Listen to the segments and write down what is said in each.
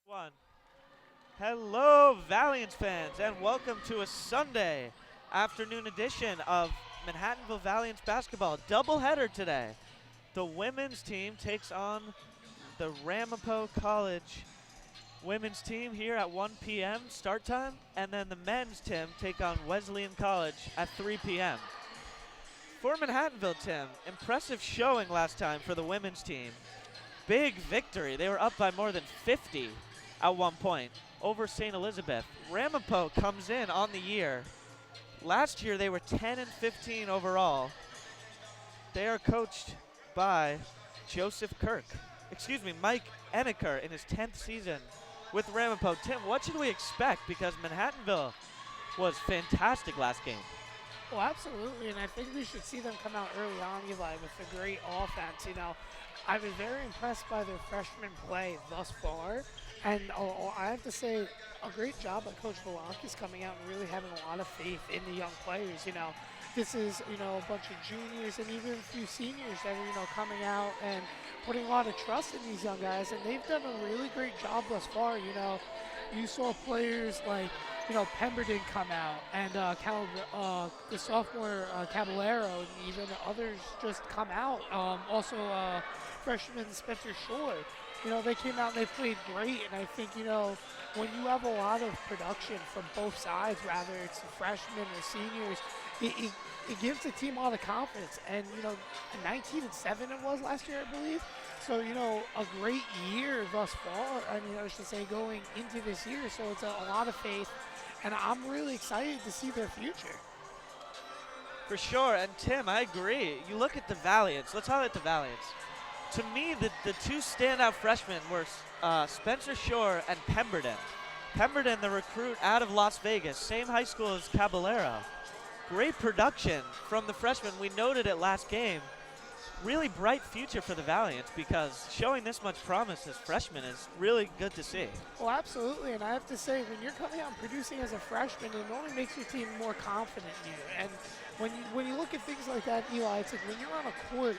One. Hello, Valiance fans, and welcome to a Sunday afternoon edition of Manhattanville Valiance basketball. Doubleheader today. The women's team takes on the Ramapo College women's team here at 1 p.m. start time, and then the men's team take on Wesleyan College at 3 p.m. For Manhattanville, Tim, impressive showing last time for the women's team. Big victory. They were up by more than 50 at one point over St. Elizabeth. Ramapo comes in on the year. Last year they were 10 and 15 overall. They are coached by Mike Eneker in his 10th season with Ramapo. Tim, what should we expect? Because Manhattanville was fantastic last game. Well, absolutely, and I think we should see them come out early on, Eli, with a great offense. I've been very impressed by their freshman play thus far, and I have to say, a great job by Coach Velakis coming out and really having a lot of faith in the young players. This is, a bunch of juniors and even a few seniors that are, coming out and putting a lot of trust in these young guys, and they've done a really great job thus far. You saw players like Pemberton come out, and the sophomore Caballero, and even others just come out. Also, freshman Spencer Shore. They came out and they played great, and I think, when you have a lot of production from both sides, rather it's the freshmen or seniors, it gives the team a lot of confidence. And, 19-7 it was last year, I believe. So, a great year thus far, I should say, going into this year. So it's a lot of faith, and I'm really excited to see their future. For sure, and Tim, I agree. You look at the Valiants. Let's highlight the Valiants. To me, the two standout freshmen were Spencer Shore and Pemberton. Pemberton, the recruit out of Las Vegas, same high school as Caballero. Great production from the freshmen. We noted it last game. Really bright future for the Valiants, because showing this much promise as freshmen is really good to see. Well, absolutely, and I have to say, when you're coming out and producing as a freshman, it only makes your team more confident in you. And when you look at things like that, Eli, it's like when you're on a court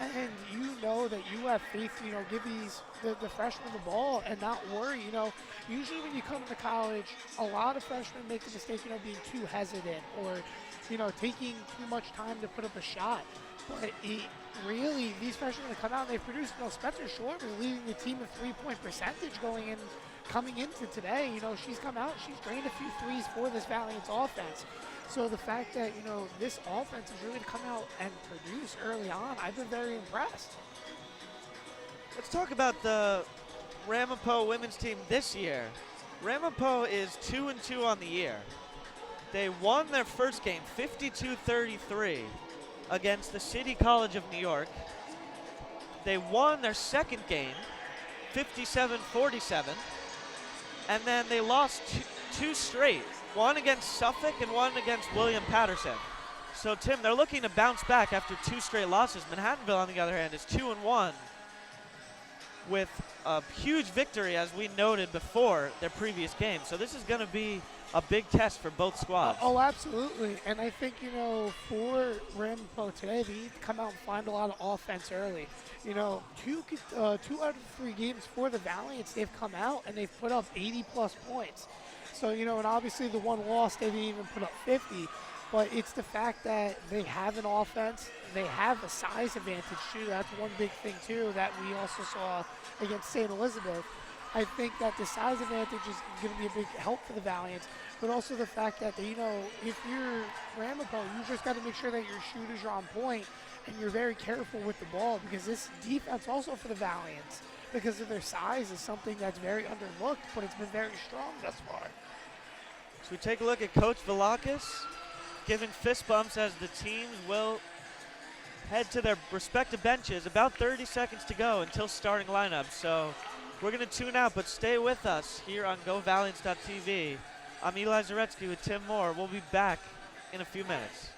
and you know that you have faith, give the freshmen the ball and not worry. Usually when you come to college, a lot of freshmen make the mistake, being too hesitant or, taking too much time to put up a shot. But really, these freshmen that come out and they produce. Spencer Short is leading the team in three-point percentage coming into today. She's come out, she's drained a few threes for this Valiant's offense. So the fact that, this offense is really to come out and produce early on, I've been very impressed. Let's talk about the Ramapo women's team this year. Ramapo is 2-2 on the year. They won their first game 52-33 against the City College of New York. They won their second game 57-47, and then they lost two straight, one against Suffolk and one against William Patterson. So Tim, they're looking to bounce back after two straight losses. Manhattanville, on the other hand, is 2-1 with a huge victory, as we noted before their previous game. So this is going to be a big test for both squads. Oh, absolutely. And I think, for Ramapo today, they need to come out and find a lot of offense early. Two out of three games for the Valiants, they've come out and they've put up 80-plus points. So, and obviously the one loss, they didn't even put up 50. But it's the fact that they have an offense, they have a size advantage too. That's one big thing too that we also saw against St. Elizabeth. I think that the size advantage is going to be a big help for the Valiants, but also the fact that, if you're Ramapo, you just got to make sure that your shooters are on point and you're very careful with the ball, because this defense also for the Valiants, because of their size, is something that's very underlooked, but it's been very strong thus far. So we take a look at Coach Velakis giving fist bumps as the teams will head to their respective benches. About 30 seconds to go until starting lineup. So we're going to tune out, but stay with us here on GoValiants.tv. I'm Eli Zaretsky with Tim Moore. We'll be back in a few minutes.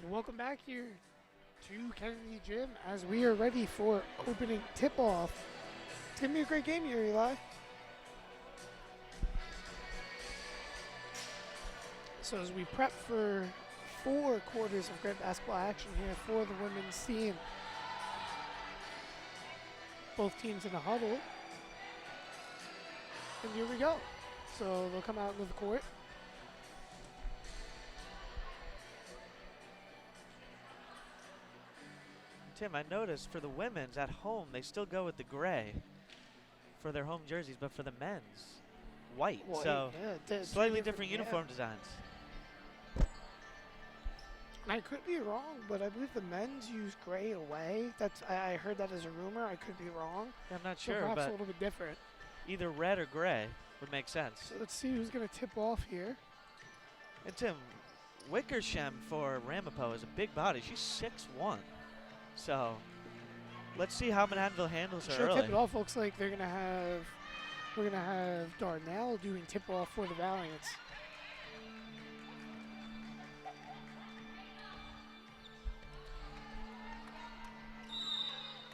And welcome back here to Kennedy Gym as we are ready for opening tip-off. It's going to be a great game here, Eli. So as we prep for 4 quarters of great basketball action here for the women's team. Both teams in a huddle. And here we go. So they'll come out into the court. Tim, I noticed for the women's at home, they still go with the gray for their home jerseys, but for the men's, white. So yeah, slightly different uniform designs. I could be wrong, but I believe the men's use gray away. I heard that as a rumor. I could be wrong. Yeah, I'm not So sure, perhaps but a little bit different. either red or gray would make sense. So let's see who's going to tip off here. And Tim, Wickersham for Ramapo is a big body. She's 6'1". So let's see how Manhattanville handles her Sure, early. tip it off. Looks like we're gonna have Darnell doing tip off for the Valiants.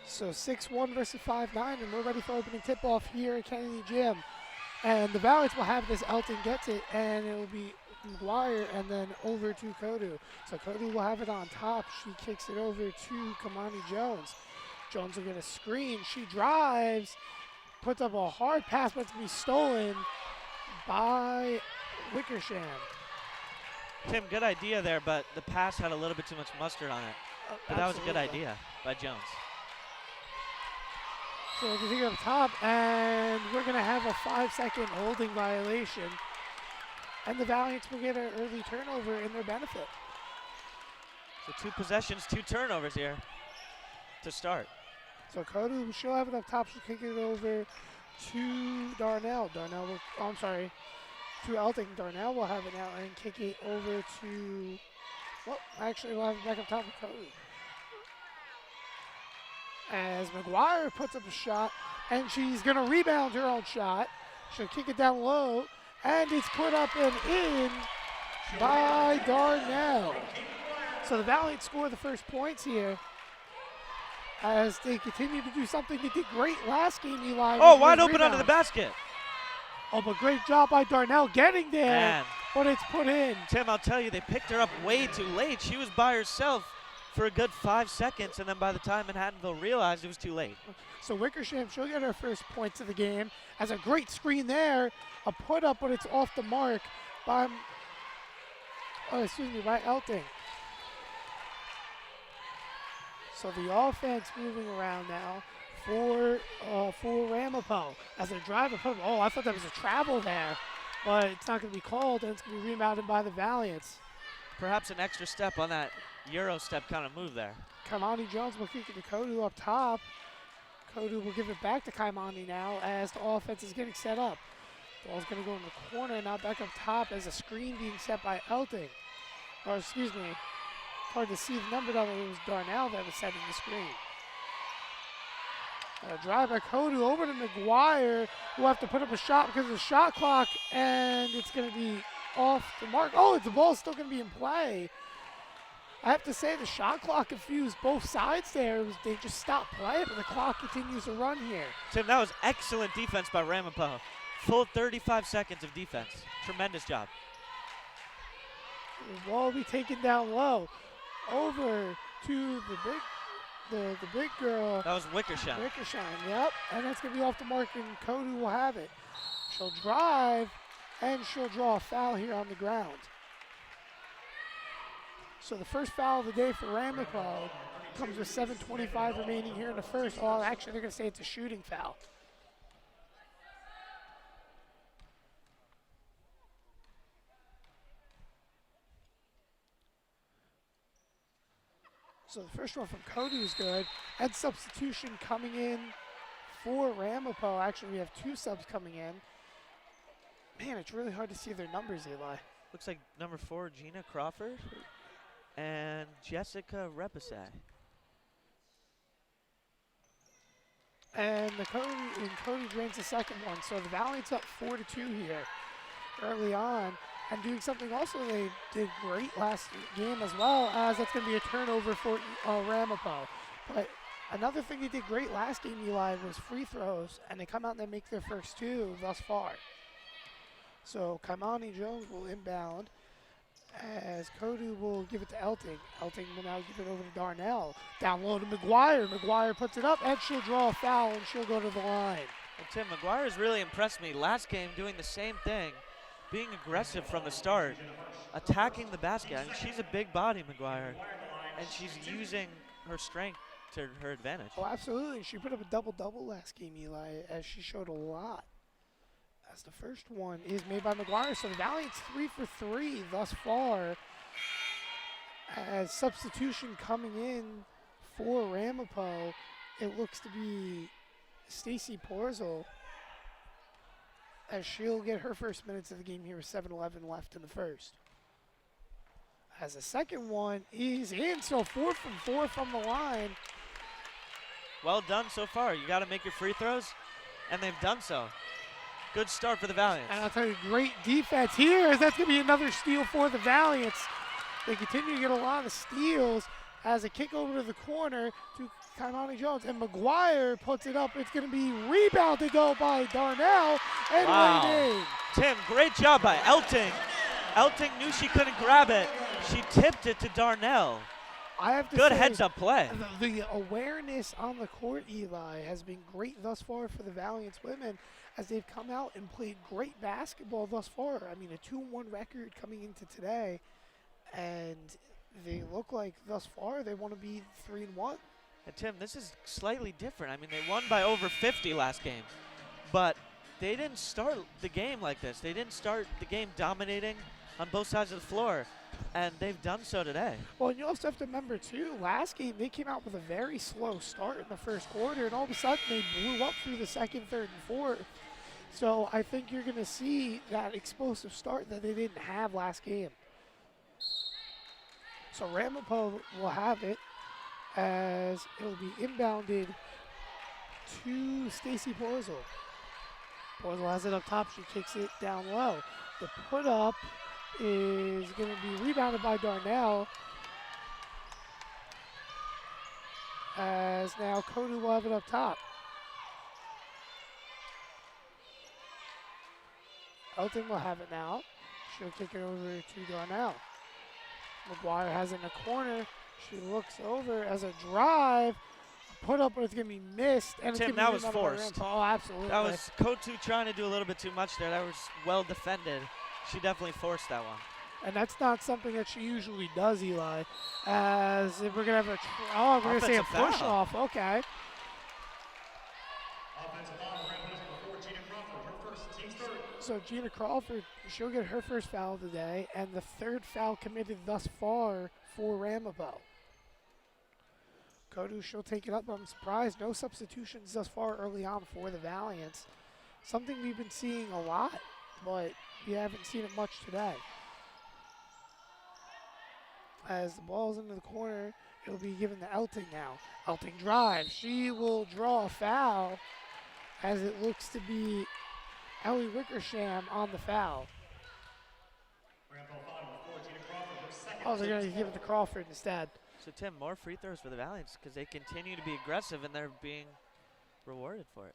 So 6'1" versus 5'9", and we're ready for opening tip off here at Kennedy Gym. And the Valiants will have this. Elton gets it, and it will be McGuire and then over to Kodu. So Kodu will have it on top. She kicks it over to Kamani Jones. Jones will get a screen. She drives, puts up a hard pass, but it's going to be stolen by Wickersham. Tim, good idea there, but the pass had a little bit too much mustard on it. But that was a good idea by Jones. So we can take it up top, and we're going to have a 5-second holding violation. And the Valiants will get an early turnover in their benefit. So 2 possessions, 2 turnovers here to start. So Kodu, she'll have it up top. She'll kick it over to Darnell. To Elting. Darnell will have it now and kick it over to, well, actually we'll have it back up top with Kodu. As McGuire puts up a shot, and she's going to rebound her own shot. She'll kick it down low, and it's put up and in by Darnell. So the Valiants score the first points here as they continue to do something they did great last game, Eli. Oh, wide open under the basket. Oh, but great job by Darnell getting there, Man. But it's put in. Tim, I'll tell you, they picked her up way too late. She was by herself for a good 5 seconds, and then by the time Manhattanville realized, it was too late. So Wickersham, she'll get her first points of the game. Has a great screen there, a put up, but it's off the mark by, by Elting. So the offense moving around now for Ramapo as they drive a put. Oh, I thought that was a travel there, but it's not going to be called, and it's going to be rebounded by the Valiants. Perhaps an extra step on that Euro step kind of move there. Kamani Jones will kick it to Kodu up top. Kodu will give it back to Kaimani now as the offense is getting set up. Ball's going to go in the corner, now back up top as a screen being set by Elting. Or excuse me, hard to see the number down there. It was Darnell that was setting the screen. Drive by Kodu over to McGuire, who will have to put up a shot because of the shot clock, and it's going to be off the mark. Oh, the ball's still going to be in play. I have to say the shot clock confused both sides there. They just stopped play, but the clock continues to run here. Tim, that was excellent defense by Ramapo. Full 35 seconds of defense. Tremendous job. The ball will be taken down low. Over to the big girl. That was Wickersham. Wickersham, yep. And that's going to be off the mark, and Kodu will have it. She'll drive, and she'll draw a foul here on the ground. So the first foul of the day for Ramapo comes with 7:25 remaining here in the first. Oh, actually, they're going to say it's a shooting foul. So the first one from Kodu is good. And substitution coming in for Ramapo. Actually, we have 2 subs coming in. Man, it's really hard to see their numbers, Eli. Looks like number 4, Gina Crawford, and Jessica Repasay. And Cody drains the second one. So the Valiant's up 4-2 here early on. And doing something also they did great last game as well, as that's going to be a turnover for Ramapo. But another thing they did great last game, Eli, was free throws, and they come out and they make their first two thus far. So Kaimani Jones will inbound as Kodu will give it to Elting. Elting will now give it over to Darnell. Down low to McGuire. McGuire puts it up, and she'll draw a foul, and she'll go to the line. And Tim, McGuire has really impressed me. Last game doing the same thing, being aggressive from the start, attacking the basket. I mean, she's a big body, McGuire, and she's using her strength to her advantage. Oh, absolutely. She put up a double-double last game, Eli, as she showed a lot. As the first one is made by McGuire, so the Valiant's 3 for 3 thus far. As substitution coming in for Ramapo, it looks to be Stacy Porzel, as she'll get her first minutes of the game here with 7:11 left in the first. As the second one is in, so 4 from 4 from the line. Well done so far. You got to make your free throws, and they've done so. Good start for the Valiants. And I'll tell you, great defense here, as that's going to be another steal for the Valiants. They continue to get a lot of steals as a kick over to the corner to Kaimani Jones. And McGuire puts it up. It's going to be rebounded, though, by Darnell and laid in. Tim, great job by Elting. Elting knew she couldn't grab it. She tipped it to Darnell. I have to Good say, heads-up play. The awareness on the court, Eli, has been great thus far for the Valiants women, as they've come out and played great basketball thus far. I mean, a 2-1 record coming into today, and they look like thus far they want to be 3-1. And Tim, this is slightly different. I mean, they won by over 50 last game, but they didn't start the game like this. They didn't start the game dominating on both sides of the floor, and they've done so today. Well, and you also have to remember, too, last game they came out with a very slow start in the first quarter, and all of a sudden they blew up through the second, third, and fourth. So I think you're going to see that explosive start that they didn't have last game. So Ramapo will have it, as it'll be inbounded to Stacy Porzel. Porzel has it up top. She kicks it down low. The put up is going to be rebounded by Darnell, as now Kodu will have it up top. Elton will have it now. She'll kick it over to Darnell. McGuire has it in the corner. She looks over as a drive. Put up, but it's going to be missed. And Tim, it's that was forced. Oh, absolutely. That was Kotu trying to do a little bit too much there. That was well defended. She definitely forced that one. And that's not something that she usually does, Eli. As if we're going to have we're going to say a push off. Okay. So Gina Crawford, she'll get her first foul of the day, and the third foul committed thus far for Ramapo. Kodu, she'll take it up. I'm surprised no substitutions thus far early on for the Valiants. Something we've been seeing a lot, but we haven't seen it much today. As the ball's into the corner, it'll be given to Elting now. Elting drives. She will draw a foul, as it looks to be Ellie Wickersham on the foul. Oh, they're going to give it to Crawford instead. So, Tim, more free throws for the Valiants because they continue to be aggressive and they're being rewarded for it.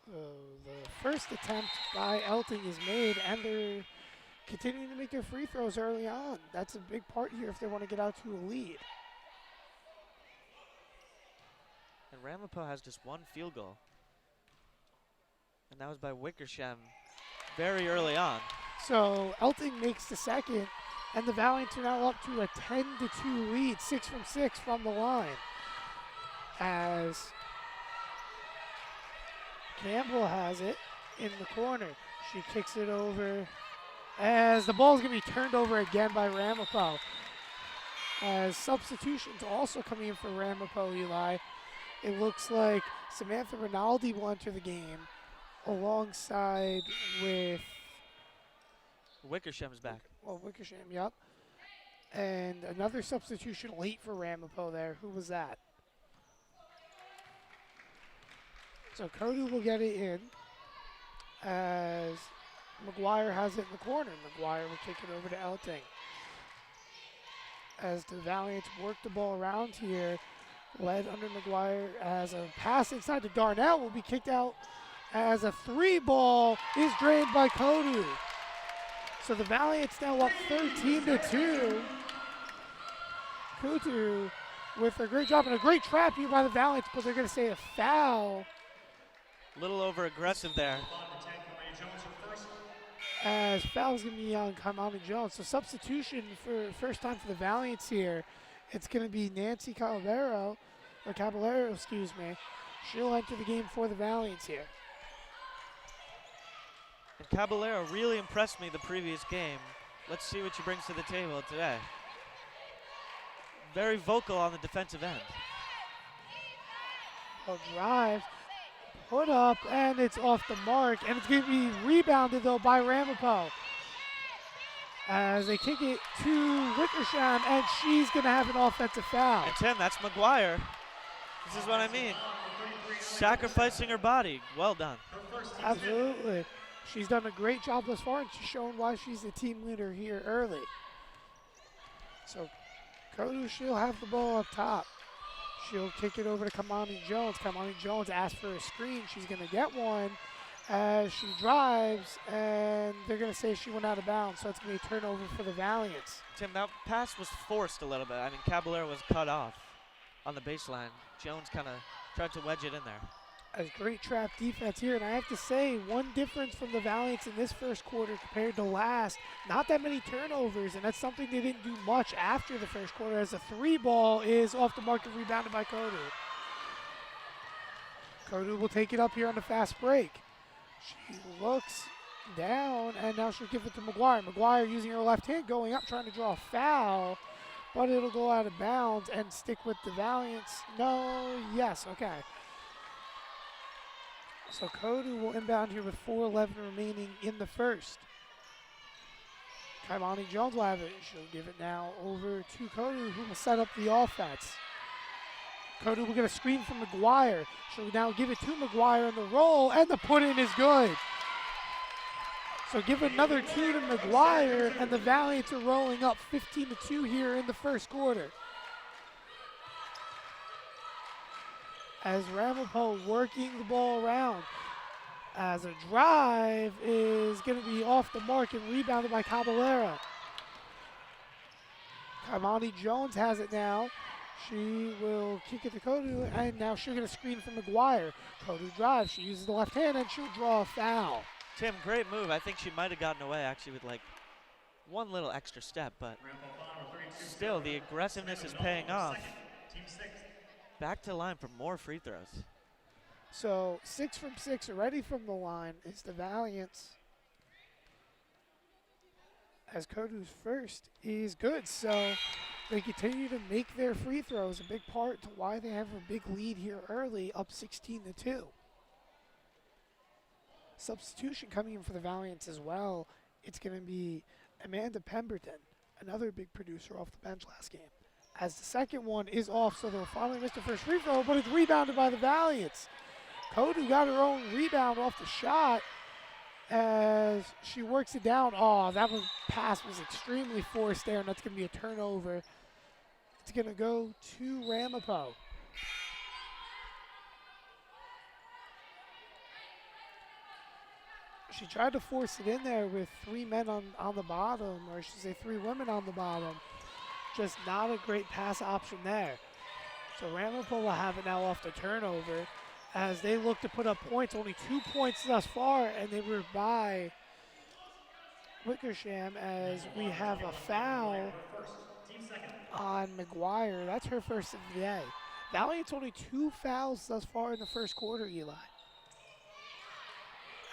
The first attempt by Elting is made, and they're continuing to make their free throws early on. That's a big part here if they want to get out to a lead. And Ramapo has just one field goal. And that was by Wickersham very early on. So Elting makes the second, and the Valiants are now up to a 10-2 lead, 6 from 6 from the line. As Campbell has it in the corner. She kicks it over, as the ball is going to be turned over again by Ramapo. As substitutions also coming in for Ramapo, Eli. It looks like Samantha Rinaldi will enter the game, alongside with Wickersham's back. Well, Wickersham, yep. And another substitution late for Ramapo there. Who was that? So Kodu will get it in, as McGuire has it in the corner. McGuire will kick it over to Elting. As the Valiants work the ball around here, led under McGuire as a pass inside to Darnell will be kicked out as a 3 ball is drained by Kodu. So the Valiants now up 13-2. Kutu with a great job and a great trap here by the Valiants, but they're going to say a foul. A little over aggressive there. As foul's going to be on Kamani Jones. So substitution for first time for the Valiants here. It's going to be Nancy Caballero, excuse me. She'll enter the game for the Valiants here. And Caballero really impressed me the previous game. Let's see what she brings to the table today. Very vocal on the defensive end. Ball drives, put up, and it's off the mark. And it's going to be rebounded, though, by Ramapo. As they kick it to Wickersham, and she's going to have an offensive foul. And Tim, that's McGuire. This is what I mean. Sacrificing her body. Well done. Absolutely. She's done a great job thus far, and she's shown why she's the team leader here early. So Kodu, she'll have the ball up top. She'll kick it over to Kamani Jones. Kamani Jones asks for a screen. She's going to get one as she drives, and they're going to say she went out of bounds, so it's going to be a turnover for the Valiants. Tim, that pass was forced a little bit. I mean, Caballero was cut off on the baseline. Jones kind of tried to wedge it in there. A great trap defense here, and I have to say, one difference from the Valiants in this first quarter compared to last, not that many turnovers, and that's something they didn't do much after the first quarter, as a 3-ball is off the mark and rebounded by Kodu. Kodu will take it up here on the fast break. She looks down, and now she'll give it to McGuire. McGuire using her left hand, going up, trying to draw a foul, but it'll go out of bounds and stick with the Valiants. No, yes, okay. So Kodu will inbound here with 4:11 remaining in the first. Kaimani Jones will have it. She'll give it now over to Kodu, who will set up the offense. Kodu will get a screen from McGuire. She'll now give it to McGuire in the roll, and the put-in is good. So give another 2 to McGuire, and the Valiants are rolling up 15-2 here in the first quarter. As Ramapo working the ball around. As a drive is going to be off the mark and rebounded by Caballero. Kamani Jones has it now. She will kick it to Kodu, and now she'll get a screen from McGuire. Kodu drives. She uses the left hand, and she'll draw a foul. Tim, great move. I think she might have gotten away actually with like one little extra step, but still the aggressiveness is paying off. Back to the line for more free throws. So 6 from 6 already from the line is the Valiants. As Kodu's first is good, so they continue to make their free throws, a big part to why they have a big lead here early, up 16-2. Substitution coming in for the Valiants as well. It's going to be Amanda Pemberton, another big producer off the bench last game. As the second one is off, so they'll finally miss the first free throw, but it's rebounded by the Valiants. Kodu got her own rebound off the shot as she works it down. Oh, that pass was extremely forced there, and that's going to be a turnover. It's going to go to Ramapo. She tried to force it in there with 3 men on the bottom, or I should say 3 women on the bottom. Just not a great pass option there. So Ramapo will have it now off the turnover as they look to put up points. Only 2 points thus far, and they were by Wickersham as we have a foul on McGuire. That's her first of the day. Valiant's only 2 fouls thus far in the first quarter, Eli.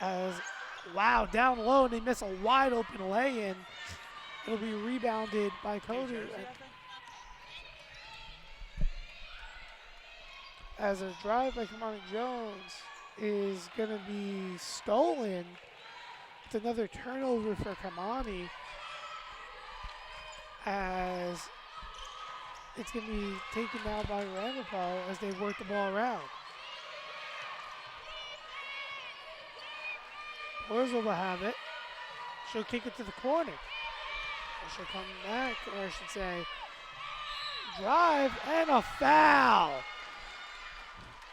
As, wow, down low, and they miss a wide open lay-in. It'll be rebounded by Kodu. As a drive by Kamani Jones is going to be stolen. It's another turnover for Kamani. As it's going to be taken now by Ramapo as they work the ball around. Wurzel will have it. She'll kick it to the corner. She'll come back, or I should say, drive, and a foul.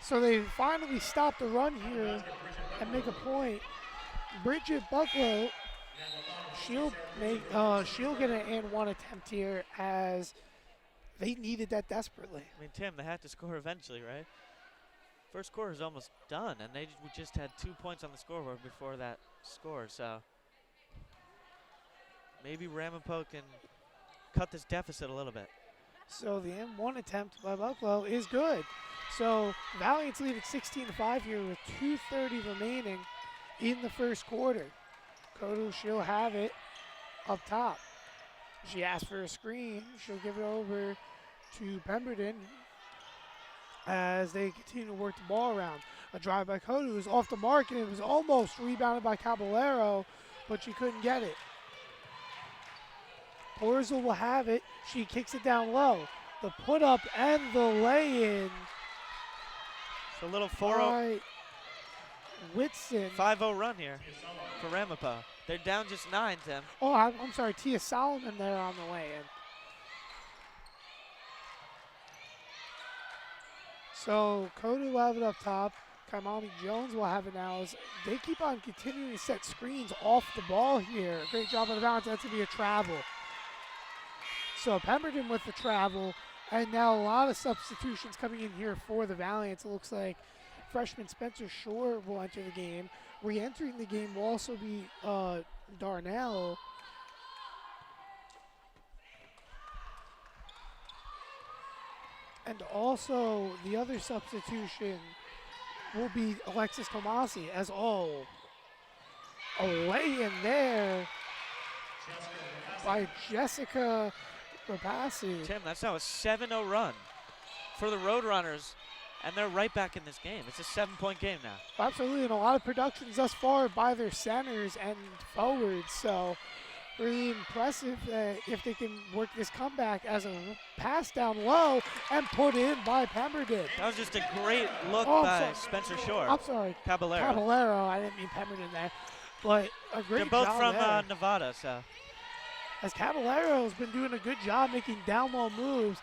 So they finally stop the run here and make a point. Bridget Bucklow, she'll get an and one attempt here as they needed that desperately. I mean, Tim, they had to score eventually, right? First quarter is almost done, and we just had 2 points on the scoreboard before that score. So maybe Ramapo can cut this deficit a little bit. So the M1 attempt by Bucklow is good. So Valiant's lead at 16-5 here with 2:30 remaining in the first quarter. Kodu, she'll have it up top. She asks for a screen. She'll give it over to Pemberton as they continue to work the ball around. A drive by Kodu is off the mark, and it was almost rebounded by Caballero, but she couldn't get it. Porzel will have it. She kicks it down low. The put up and the lay-in. It's a little 4-0. Whitson. 5-0 run here for Ramapo. They're down just 9, Tim. Oh, I'm sorry. Tia Solomon there on the lay-in. So Kodu will have it up top. Kaimani Jones will have it now as they keep on continuing to set screens off the ball here. Great job on the balance. That's going to be a travel. So Pemberton with the travel, and now a lot of substitutions coming in here for the Valiants. It looks like freshman Spencer Shore will enter the game. Re-entering the game will also be Darnell. And also the other substitution will be Alexis Tomasi as a lay in there by Jessica Rapassi. Tim, that's now a 7-0 run for the Roadrunners, and they're right back in this game. It's a 7-point game now. Absolutely, and a lot of productions thus far by their centers and forwards. So really impressive if they can work this comeback as a pass down low and put in by Pemberton. That was just a great look by Spencer Shore. I'm sorry. Caballero. I didn't mean Pemberton there. But a great job. They're both from there. Nevada, so. As Caballero has been doing a good job making down low moves,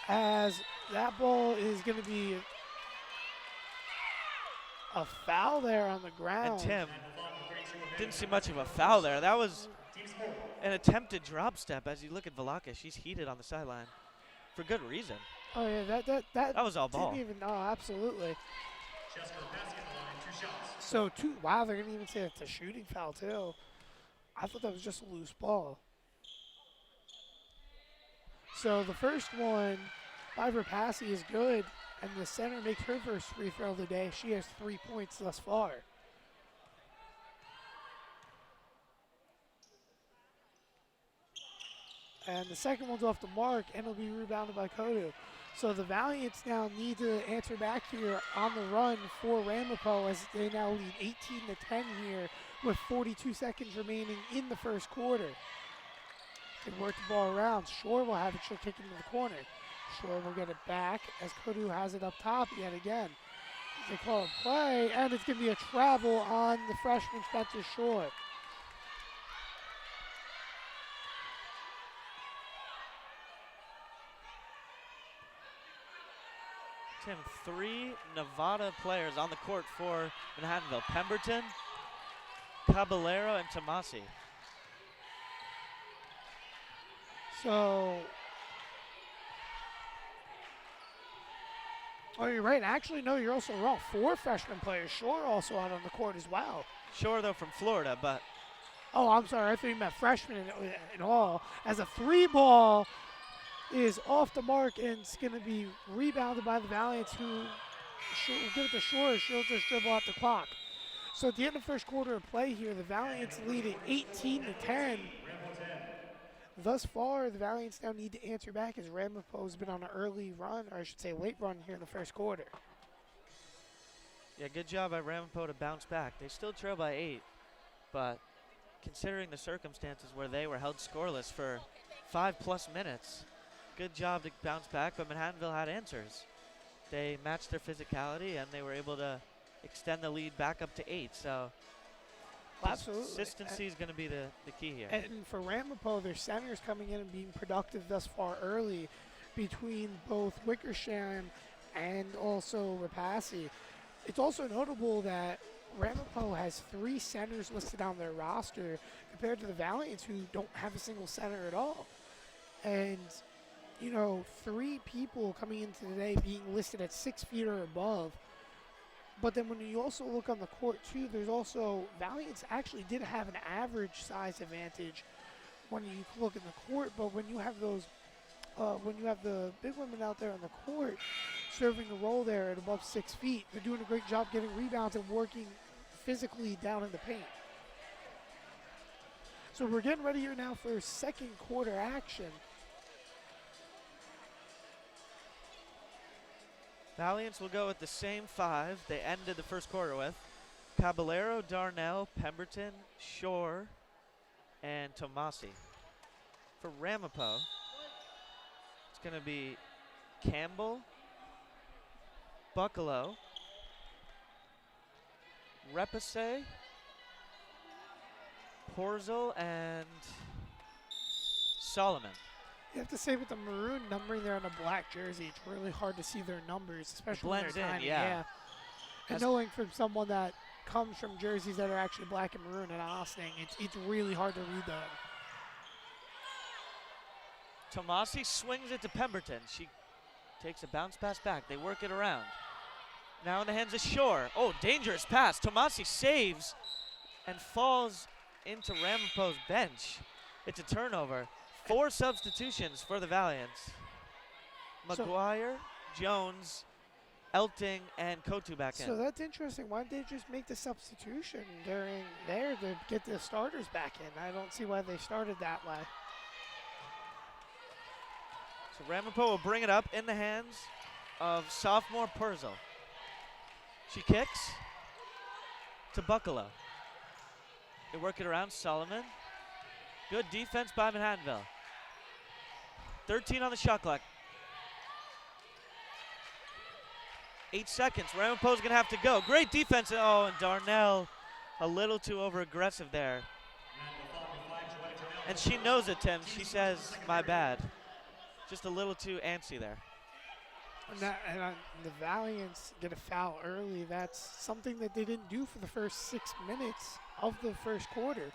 as that ball is going to be a foul there on the ground. And Tim, didn't see much of a foul there. That was an attempted drop step. As you look at Velaka, she's heated on the sideline for good reason. Oh yeah, that was all ball. Didn't even, oh, absolutely. So wow, they're gonna even say it's a shooting foul too. I thought that was just a loose ball. So the first one by Rapassi is good, and the center makes her first free throw of the day. She has 3 points thus far. And the second one's off the mark, and it'll be rebounded by Kodu. So the Valiants now need to answer back here on the run for Ramapo as they now lead 18-10 here with 42 seconds remaining in the first quarter. They work the ball around. Shore will have it. She'll kick it into the corner. Shore will get it back as Kodu has it up top yet again. They call a play, and it's going to be a travel on the freshman Spencer Shore. Tim, 3 Nevada players on the court for Manhattanville. Pemberton, Caballero, and Tomasi. So, oh, you're right. Actually, no, you're also wrong. 4 freshman players. Shore also out on the court as well. Shore, though, from Florida, but. Oh, I'm sorry. I thought you meant freshmen in all. As a 3-ball is off the mark, and it's going to be rebounded by the Valiants, who will give it to Shore. She'll just dribble out the clock. So at the end of the first quarter of play here, the Valiants lead at 18-10. Thus far, the Valiants now need to answer back as Ramapo has been on an early run, or I should say late run here in the first quarter. Yeah, good job by Ramapo to bounce back. They still trail by 8, but considering the circumstances where they were held scoreless for 5+ minutes, good job to bounce back, but Manhattanville had answers. They matched their physicality, and they were able to extend the lead back up to 8. So Absolutely. Consistency is going to be the key here. And for Ramapo, their centers coming in and being productive thus far early between both Wickersham and also Rapassi. It's also notable that Ramapo has 3 centers listed on their roster compared to the Valiants, who don't have a single center at all. And, 3 people coming in today being listed at 6 feet or above. But then when you also look on the court, too, there's also Valiants actually did have an average size advantage when you look in the court. But when you have those, when you have the big women out there on the court serving a role there at above 6 feet, they're doing a great job getting rebounds and working physically down in the paint. So we're getting ready here now for second quarter action. Valiants will go with the same 5 they ended the first quarter with. Caballero, Darnell, Pemberton, Shore, and Tomasi. For Ramapo, it's going to be Campbell, Buccalo, Repase, Porzel, and Solomon. You have to say with the maroon numbering there on a black jersey, it's really hard to see their numbers, especially when they're tiny. Yeah. And knowing from someone that comes from jerseys that are actually black and maroon and Austin, it's really hard to read them. Tomasi swings it to Pemberton. She takes a bounce pass back. They work it around. Now in the hands of Shore. Oh, dangerous pass. Tomasi saves and falls into Ramapo's bench. It's a turnover. 4 substitutions for the Valiants. McGuire, Jones, Elting, and Kotu back in. So that's interesting. Why didn't they just make the substitution during there to get the starters back in? I don't see why they started that way. So Ramapo will bring it up in the hands of sophomore Porzel. She kicks to Buccalo. They work it around. Solomon. Good defense by Manhattanville. 13 on the shot clock. 8 seconds. Ramapo's going to have to go. Great defense. Oh, and Darnell a little too over-aggressive there. And she knows it, Tim. She says, my bad. Just a little too antsy there. The Valiants get a foul early. That's something that they didn't do for the first 6 minutes of the first quarter.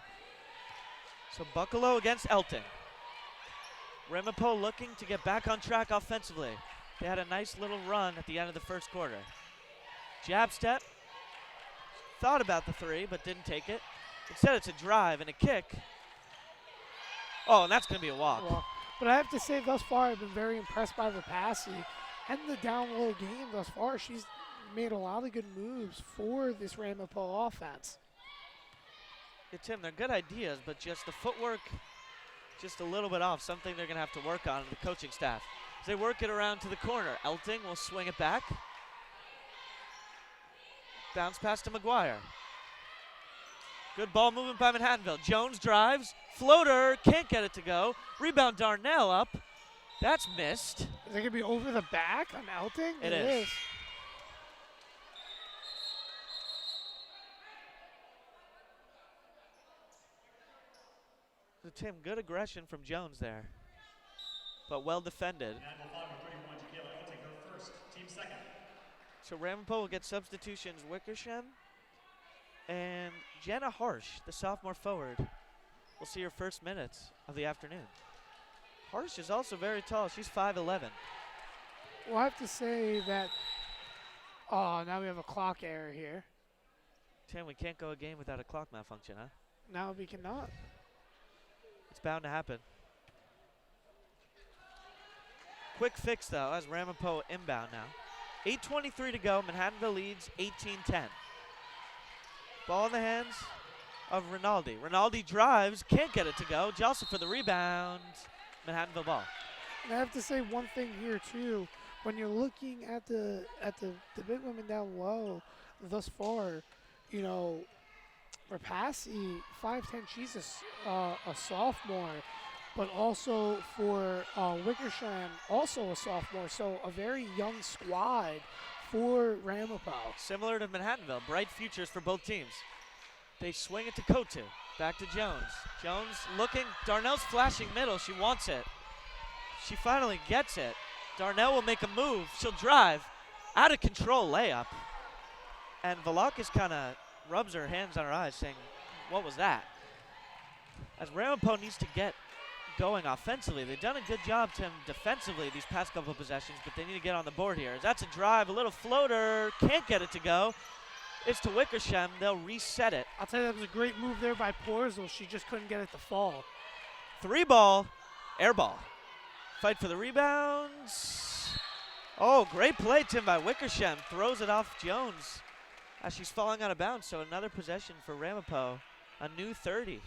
So Buccalo against Elting. Ramapo looking to get back on track offensively. They had a nice little run at the end of the first quarter. Jab step. Thought about the 3, but didn't take it. Instead, it's a drive and a kick. Oh, and that's going to be a walk. Well, but I have to say, thus far, I've been very impressed by Rapassi and the down-low game thus far. She's made a lot of good moves for this Ramapo offense. Yeah, Tim, they're good ideas, but just the footwork, just a little bit off. Something they're going to have to work on, the coaching staff. As they work it around to the corner. Elting will swing it back. Bounce pass to McGuire. Good ball movement by Manhattanville. Jones drives. Floater. Can't get it to go. Rebound Darnell up. That's missed. Is it going to be over the back on Elting? It is. So Tim, good aggression from Jones there, but well defended. So Ramapo will get substitutions. Wickersham and Jenna Harsh, the sophomore forward, will see her first minutes of the afternoon. Harsh is also very tall. She's 5'11". Well, I have to say that, oh, now we have a clock error here. Tim, we can't go a game without a clock malfunction, huh? No, we cannot. It's bound to happen. Quick fix, though, as Ramapo inbound now. 8:23 to go. Manhattanville leads 18-10. Ball in the hands of Rinaldi. Rinaldi drives, can't get it to go. Joseph for the rebound. Manhattanville ball. And I have to say one thing here, too. When you're looking at the big women down low thus far, you know, Rapassi, 5'10", she's a sophomore, but also for Wickersham, also a sophomore, so a very young squad for Ramapo. Similar to Manhattanville, bright futures for both teams. They swing it to Kotu. Back to Jones. Jones looking. Darnell's flashing middle. She wants it. She finally gets it. Darnell will make a move. She'll drive. Out of control layup. And Velakis kind of rubs her hands on her eyes saying, what was that? As Ramapo needs to get going offensively. They've done a good job, Tim, defensively these past couple of possessions, but they need to get on the board here. That's a drive, a little floater. Can't get it to go. It's to Wickersham. They'll reset it. I'll tell you, that was a great move there by Porzel. She just couldn't get it to fall. 3-ball, air ball. Fight for the rebounds. Oh, great play, Tim, by Wickersham. Throws it off Jones as she's falling out of bounds. So another possession for Ramapo. A new 30.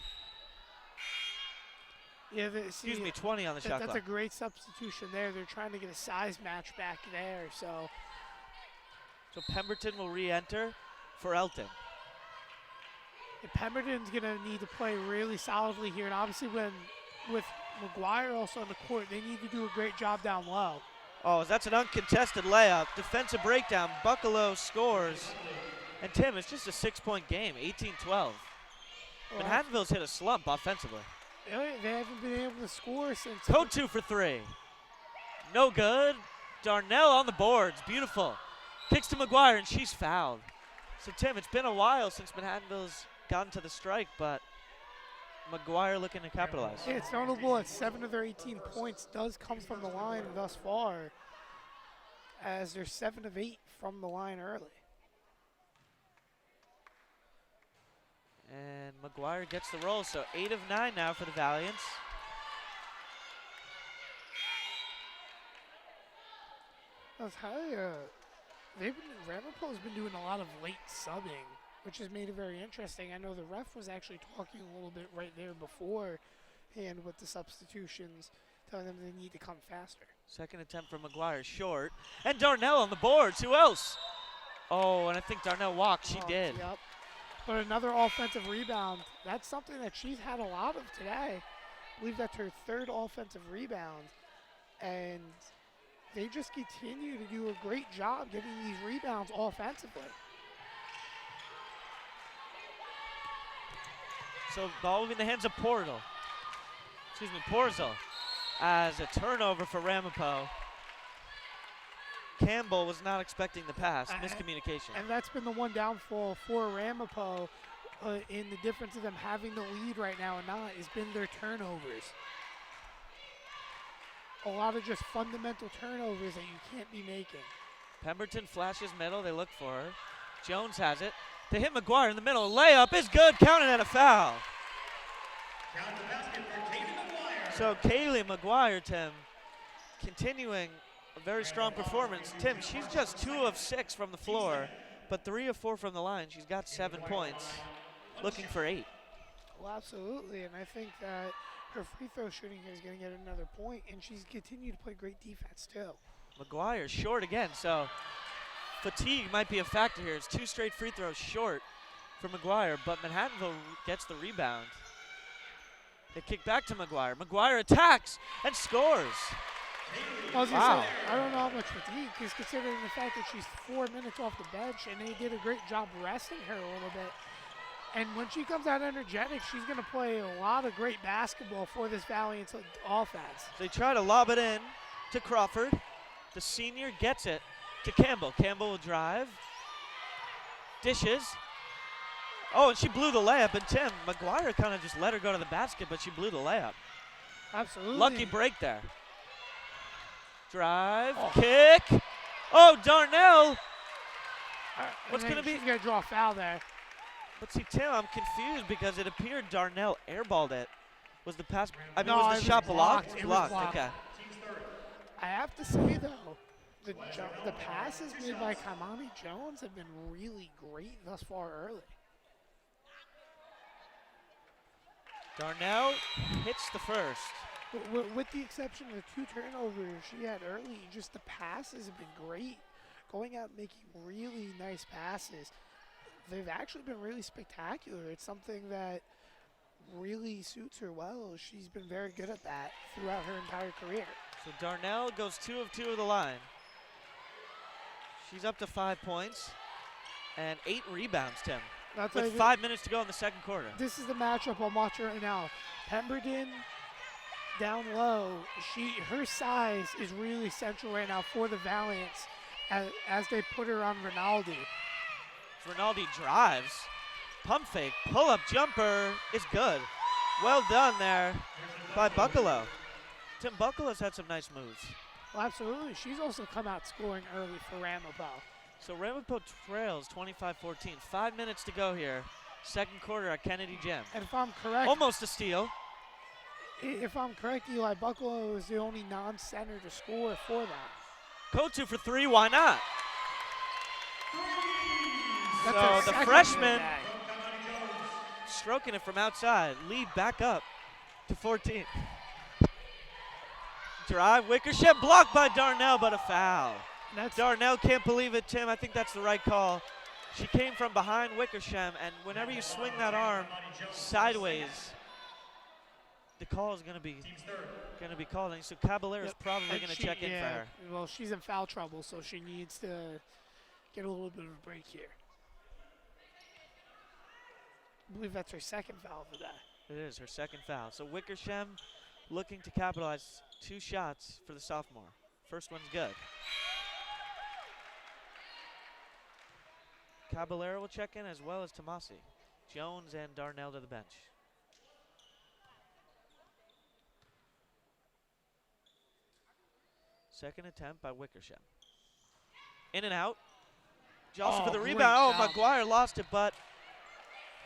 Yeah, 20 on the shot clock. That's a great substitution there. They're trying to get a size match back there. So Pemberton will re-enter for Elton. Pemberton's going to need to play really solidly here. And obviously with McGuire also on the court, they need to do a great job down low. Oh, that's an uncontested layup. Defensive breakdown. Buccalo scores. And Tim, it's just a 6-point game, 18-12. Manhattanville's hit a slump offensively. They haven't been able to score since. Kotu for 3. No good. Darnell on the boards. Beautiful. Kicks to McGuire, and she's fouled. So, Tim, it's been a while since Manhattanville's gotten to the strike, but McGuire looking to capitalize. Yeah, it's notable that 7 of their 18 points does come from the line thus far, as they're 7 of 8 from the line early. And McGuire gets the roll, so 8 of 9 now for the Valiants. I'll tell you, Ramapo's been doing a lot of late subbing, which has made it very interesting. I know the ref was actually talking a little bit right there beforehand with the substitutions, telling them they need to come faster. Second attempt from McGuire, short. And Darnell on the boards. Who else? Oh, and I think Darnell walked. She did. Yep. But another offensive rebound. That's something that she's had a lot of today. I believe that's her 3rd offensive rebound. And they just continue to do a great job getting these rebounds offensively. So ball will be in the hands of Porzel, as a turnover for Ramapo. Campbell was not expecting the pass, miscommunication. And that's been the one downfall for Ramapo in the difference of them having the lead right now and not has been their turnovers. A lot of just fundamental turnovers that you can't be making. Pemberton flashes middle, they look for her. Jones has it. They hit McGuire in the middle. Layup is good, counted at a foul. So Kaylee McGuire, Tim, continuing a very strong performance. Tim, she's just 2 of 6 from the floor, but 3 of 4 from the line. She's got 7 points, looking for 8. Well, absolutely, and I think that her free throw shooting here is going to get another point, and she's continued to play great defense too. McGuire short again, so fatigue might be a factor here. It's 2 straight free throws short for McGuire, but Manhattanville gets the rebound. They kick back to McGuire. McGuire attacks and scores. Wow. I don't know how much fatigue, because considering the fact that she's 4 minutes off the bench, and they did a great job resting her a little bit. And when she comes out energetic, she's going to play a lot of great basketball for this Valiant offense. They try to lob it in to Crawford. The senior gets it to Campbell. Campbell will drive. Dishes. Oh, and she blew the layup. And Tim, McGuire kind of just let her go to the basket, but she blew the layup. Absolutely. Lucky break there. Drive, kick. Oh, Darnell. What's going to be? She's going to draw a foul there. But see, Tim, I'm confused because it appeared Darnell airballed it. Was the pass? I mean, No, was the shot blocked? It was blocked. Okay. I have to say though, the passes made by Kaimani Jones have been really great thus far early. Darnell hits the first. With the exception of the 2 turnovers she had early, just the passes have been great. Going out and making really nice passes. They've actually been really spectacular. It's something that really suits her well. She's been very good at that throughout her entire career. So Darnell goes 2 of 2 of the line. She's up to 5 points and 8 rebounds, Tim. with 5 minutes to go in the second quarter. This is the matchup I'm watching right now. Pemberton down low. Her size is really central right now for the Valiants as they put her on Rinaldi. Rinaldi drives. Pump fake. Pull-up jumper is good. Well done there by Buccalo. Tim, Buccalo's had some nice moves. Well, absolutely. She's also come out scoring early for Ramapo. So Ramapo trails 25-14. 5 minutes to go here. Second quarter at Kennedy Gym. And if I'm correct, almost a steal. If I'm correct, Eli, Buccalo is the only non-center to score for that. Kotu for three, why not? That's so the freshman stroking it from outside. Lead back up to 14. Drive, Wickersham blocked by Darnell, but a foul. Darnell can't believe it, Tim. I think that's the right call. She came from behind Wickersham, and whenever you swing that arm sideways, the call is going to be called. And so Caballero is probably going to check in for her. Well, she's in foul trouble, so she needs to get a little bit of a break here. I believe that's her second foul for that. It is her second foul. So Wickersham looking to capitalize. 2 shots for the sophomore. First one's good. Caballero will check in as well as Tomasi. Jones and Darnell to the bench. Second attempt by Wickersham. In and out. Johnson for the rebound. Oh, McGuire lost it, but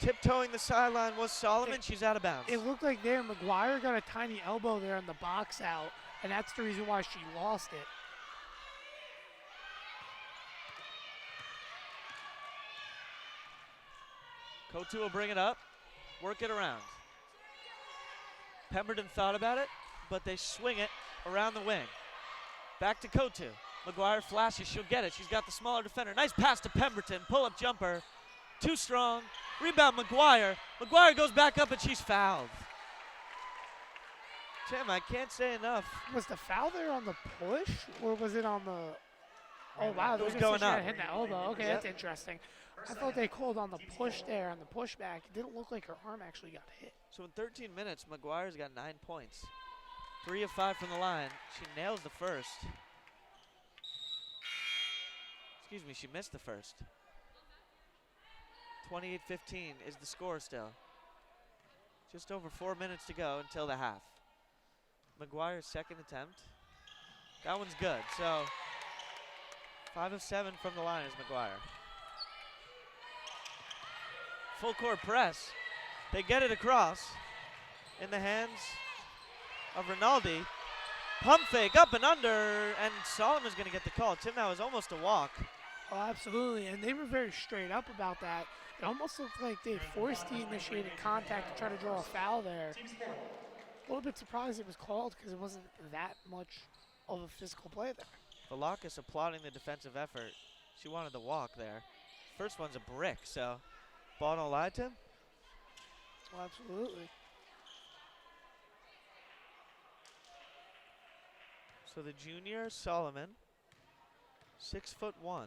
tiptoeing the sideline was Solomon. She's out of bounds. It looked like there McGuire got a tiny elbow there in the box out, and that's the reason why she lost it. Kotu will bring it up, work it around. Pemberton thought about it, but they swing it around the wing. Back to Kotu. McGuire flashes, she'll get it. She's got the smaller defender. Nice pass to Pemberton, pull-up jumper. Too strong. Rebound, McGuire. McGuire goes back up, and she's fouled. Tim, I can't say enough. Was the foul there on the push, or was it on the... Oh, wow. It was going up. Hit that elbow. Okay, that's interesting. I thought they called on the push there, on the pushback. It didn't look like her arm actually got hit. So in 13 minutes, McGuire's got 9 points. 3 of 5 from the line. She nails the first. Excuse me, she missed the first. 28-15 is the score still. Just over 4 minutes to go until the half. McGuire's second attempt. That one's good. So 5 of 7 from the line is McGuire. Full court press. They get it across in the hands of Rinaldi. Pump fake up and under, and Solomon's going to get the call. Tim, that was almost a walk. Oh, absolutely, and they were very straight up about that. It almost looked like they forced the initiated contact to try to draw a foul there. A little bit surprised it was called because it wasn't that much of a physical play there. Velakis applauding the defensive effort. She wanted the walk there. First one's a brick, so ball don't lie to him? Oh, absolutely. So the junior, Solomon, 6'1",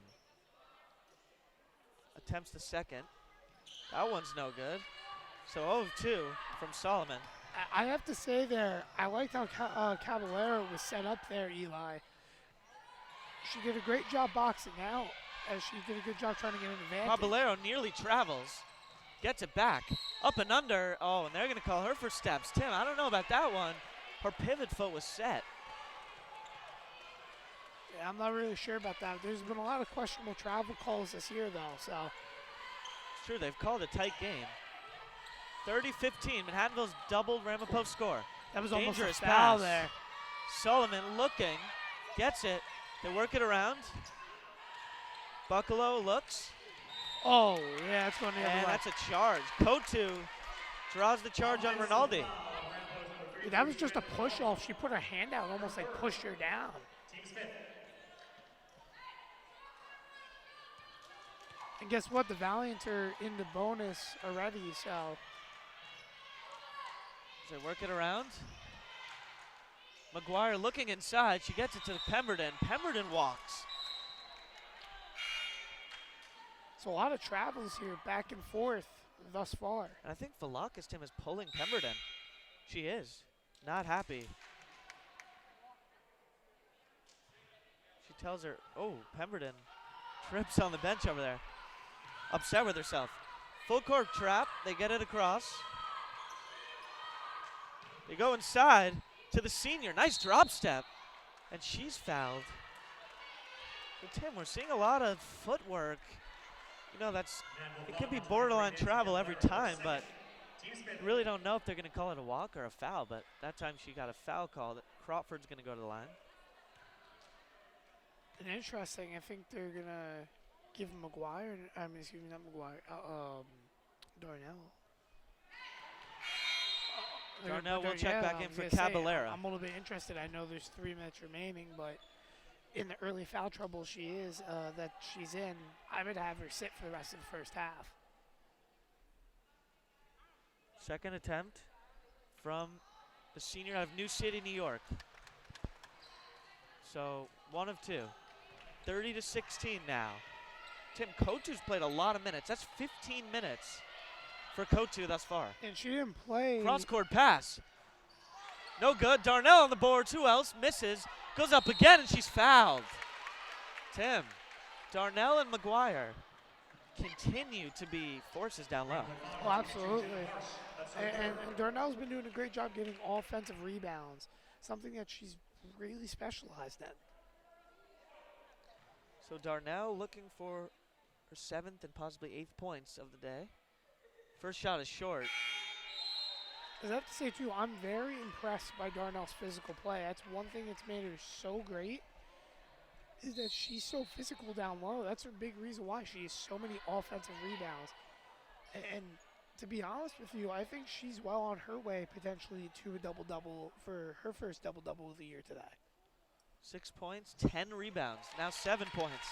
attempts the second. That one's no good. So 0 of 2 from Solomon. I have to say there, I liked how Caballero was set up there, Eli. She did a great job boxing out, as she did a good job trying to get an advantage. Caballero nearly travels, gets it back, up and under. Oh, and they're going to call her for steps. Tim, I don't know about that one. Her pivot foot was set. Yeah, I'm not really sure about that. There's been a lot of questionable travel calls this year, though, so. Sure, they've called a tight game. 30-15, Manhattanville's doubled Ramapo's score. That was almost dangerous a foul pass. there. Solomon looking, gets it. They work it around. Buccalo looks. Oh, yeah, that's going the other way. And that's a charge. Kotu draws the charge on Rinaldi. That was just a push off. She put her hand out and almost like pushed her down. And guess what? The Valiants are in the bonus already, so. They work it around. McGuire looking inside. She gets it to Pemberton. Pemberton walks. So a lot of travels here, back and forth thus far. And I think Velakis Tim is pulling Pemberton. She is. Not happy. She tells her, oh, Pemberton trips on the bench over there. Upset with herself. Full court trap. They get it across. They go inside to the senior. Nice drop step. And she's fouled. So Tim, we're seeing a lot of footwork. You know, it can be borderline travel every time, but you really don't know if they're going to call it a walk or a foul. But that time she got a foul call. Crawford's going to go to the line. And interesting, I think they're going to give McGuire, excuse me, not McGuire, Darnell. Darnell will check back in for Caballera. I'm a little bit interested. I know there's 3 minutes remaining, but in the early foul trouble that she's in, I would have her sit for the rest of the first half. Second attempt from the senior out of New City, New York. So 1 of 2. 30-16 now. Tim, Kotu's played a lot of minutes. That's 15 minutes for Kotu thus far. And she didn't play. Cross-court pass. No good. Darnell on the boards. Who else? Misses. Goes up again, and she's fouled. Tim, Darnell and McGuire continue to be forces down low. Oh, absolutely. And Darnell's been doing a great job getting offensive rebounds, something that she's really specialized in. So Darnell looking for her 7th and possibly 8th points of the day. First shot is short. I have to say, too, I'm very impressed by Darnell's physical play. That's one thing that's made her so great, is that she's so physical down low. That's her big reason why she has so many offensive rebounds. And to be honest with you, I think she's well on her way potentially to a double-double for her first double-double of the year today. 6 points, 10 rebounds, now 7 points.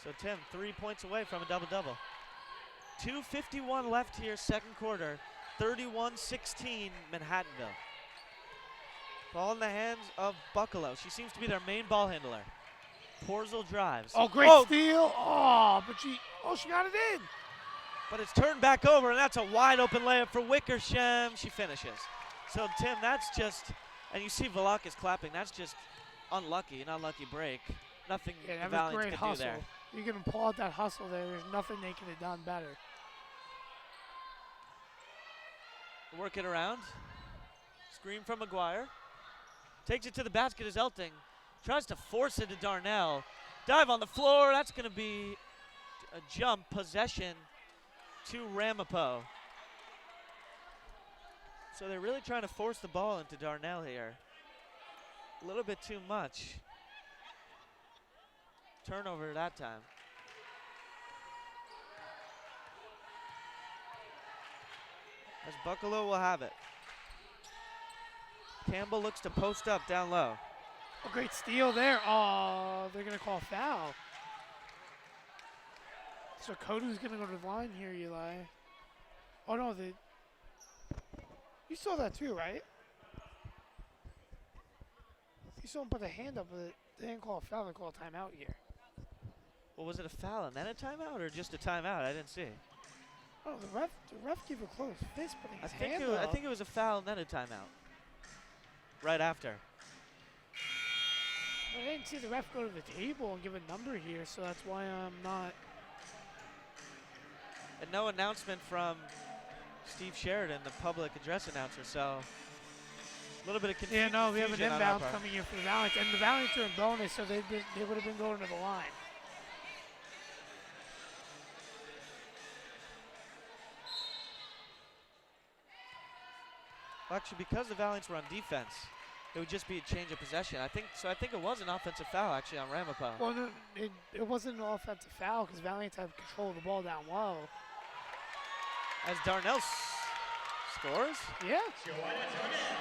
So Tim, 3 points away from a double-double. 2:51 left here, second quarter. 31-16 Manhattanville. Ball in the hands of Buccalo. She seems to be their main ball handler. Porzel drives. Oh, great steal. Oh, but she got it in. But it's turned back over, and that's a wide open layup for Wickersham. She finishes. So, Tim, that's just, and you see Velakis clapping, that's just unlucky, an unlucky break. Nothing the Valiants can do there. You can applaud that hustle there. There's nothing they could have done better. Work it around. Screen from McGuire. Takes it to the basket as Elting. Tries to force it to Darnell. Dive on the floor. That's going to be a jump possession to Ramapo. So they're really trying to force the ball into Darnell here. A little bit too much. Turnover that time. As Buccalo will have it. Campbell looks to post up down low. A great steal there. Oh, they're going to call foul. So Kotu's going to go to the line here, Eli. Oh, no. You saw that too, right? You saw him put a hand up, but they didn't call a foul. They called a timeout here. Well, was it a foul and then a timeout or just a timeout? I didn't see. Oh, the ref gave a close fist, putting his hand up. I think it was a foul and then a timeout. Right after. I didn't see the ref go to the table and give a number here, so that's why I'm not. And no announcement from Steve Sheridan, the public address announcer, so a little bit of confusion. Yeah, no, we have an inbound coming here for the Valiants, and the Valiants are in bonus, so they would have been going to the line. Well, actually, because the Valiants were on defense, it would just be a change of possession. I think it was an offensive foul, actually, on Ramapo. Well, no, it wasn't an offensive foul because Valiants have control of the ball down low. As Darnell scores? Yeah.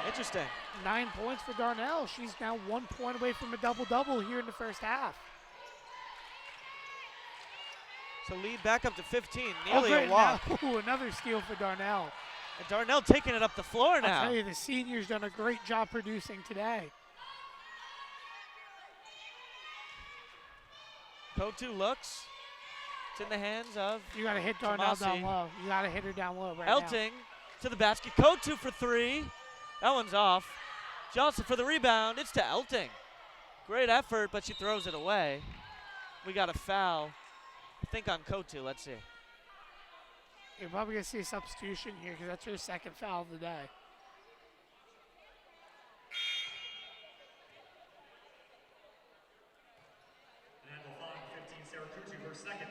Interesting. 9 points for Darnell. She's now 1 point away from a double-double here in the first half. So lead back up to 15, nearly a walk. Ooh, another steal for Darnell. And Darnell taking it up the floor now. I'll tell you, the senior's done a great job producing today. Kotu looks. It's in the hands of You got to hit Darnell down Tomasi. low. You got to hit her down low right Elting to the basket. Kotu for three. That one's off. Johnson for the rebound. It's to Elting. Great effort, but she throws it away. We got a foul, I think, on Kotu. Let's see. You're probably going to see a substitution here because that's her second foul of the day. Second.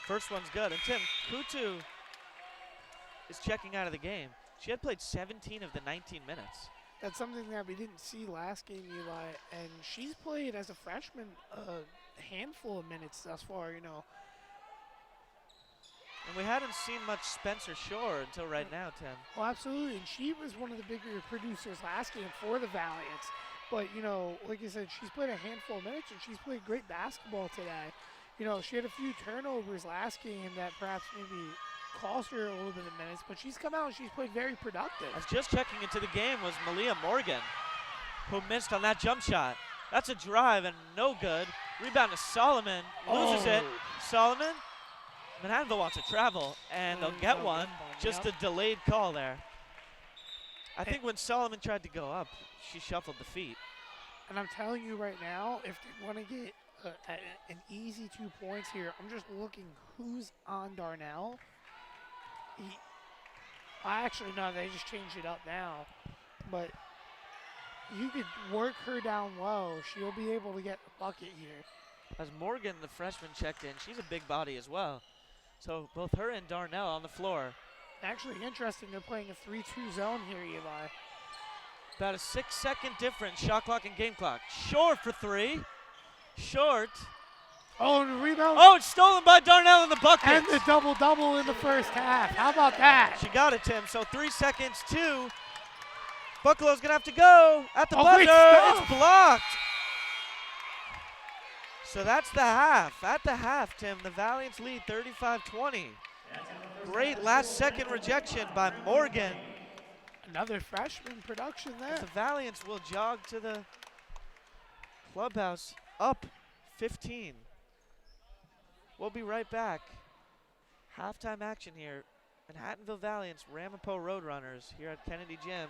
First one's good. And Tim, Kutu is checking out of the game. She had played 17 of the 19 minutes. That's something that we didn't see last game, Eli. And she's played as a freshman a handful of minutes thus far, you know. And we hadn't seen much Spencer Shore until right now, Tim. Well, absolutely. And she was one of the bigger producers last game for the Valiants. But, you know, like I said, she's played a handful of minutes and she's played great basketball today. You know, she had a few turnovers last game that perhaps maybe cost her a little bit of minutes, but she's come out and she's played very productive. I was just checking into the game was Malia Morgan, who missed on that jump shot. That's a drive and no good. Rebound to Solomon, loses it. Solomon, Manhattanville wants to travel, and they'll get one. Just a delayed call there. I think when Solomon tried to go up, she shuffled the feet. And I'm telling you right now, if they want to get an easy 2 points here, I'm just looking who's on Darnell. I actually know they just changed it up now, but you could work her down low. She'll be able to get a bucket here. As Morgan, the freshman, checked in, she's a big body as well. So both her and Darnell on the floor. Actually interesting, they're playing a 3-2 zone here, Eli. About a 6-second difference, shot clock and game clock. Short for three. Short. Oh, and the rebound. Oh, it's stolen by Darnell in the bucket. And the double-double in the first half. How about that? She got it, Tim. So 3 seconds, two. Buccalo's going to have to go at the buzzer. It's blocked. So that's the half. At the half, Tim, the Valiants lead 35-20. Great last-second rejection by Morgan. Another freshman production there. The Valiants will jog to the clubhouse up 15. We'll be right back. Halftime action here. Manhattanville Valiants, Ramapo Roadrunners here at Kennedy Gym.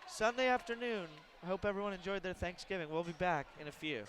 Sunday afternoon. I hope everyone enjoyed their Thanksgiving. We'll be back in a few.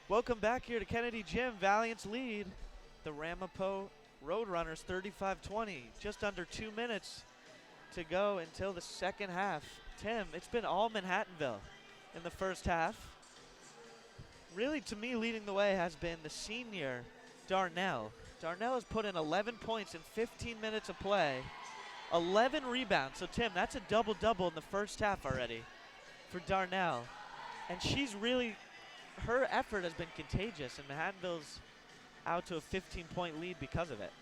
Welcome back here to Kennedy Gym. Valiant's lead. The Ramapo Roadrunners 35-20. Just under 2 minutes to go until the second half. Tim, it's been all Manhattanville in the first half. Really, to me, leading the way has been the senior, Darnell. Darnell has put in 11 points in 15 minutes of play, 11 rebounds. So, Tim, that's a double-double in the first half already for Darnell. And she's really, her effort has been contagious, and Manhattanville's out to a 15-point lead because of it.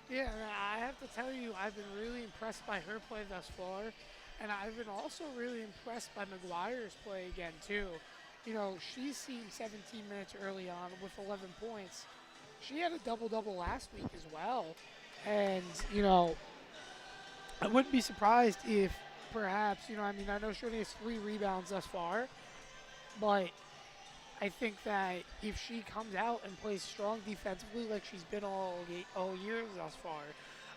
Yeah, and I have to tell you, I've been really impressed by her play thus far, and I've been also really impressed by McGuire's play again, too. You know, she's seen 17 minutes early on with 11 points. She had a double-double last week as well, and, you know, I wouldn't be surprised if perhaps, you know, I mean, I know she only has 3 rebounds thus far, but I think that if she comes out and plays strong defensively like she's been all year thus far,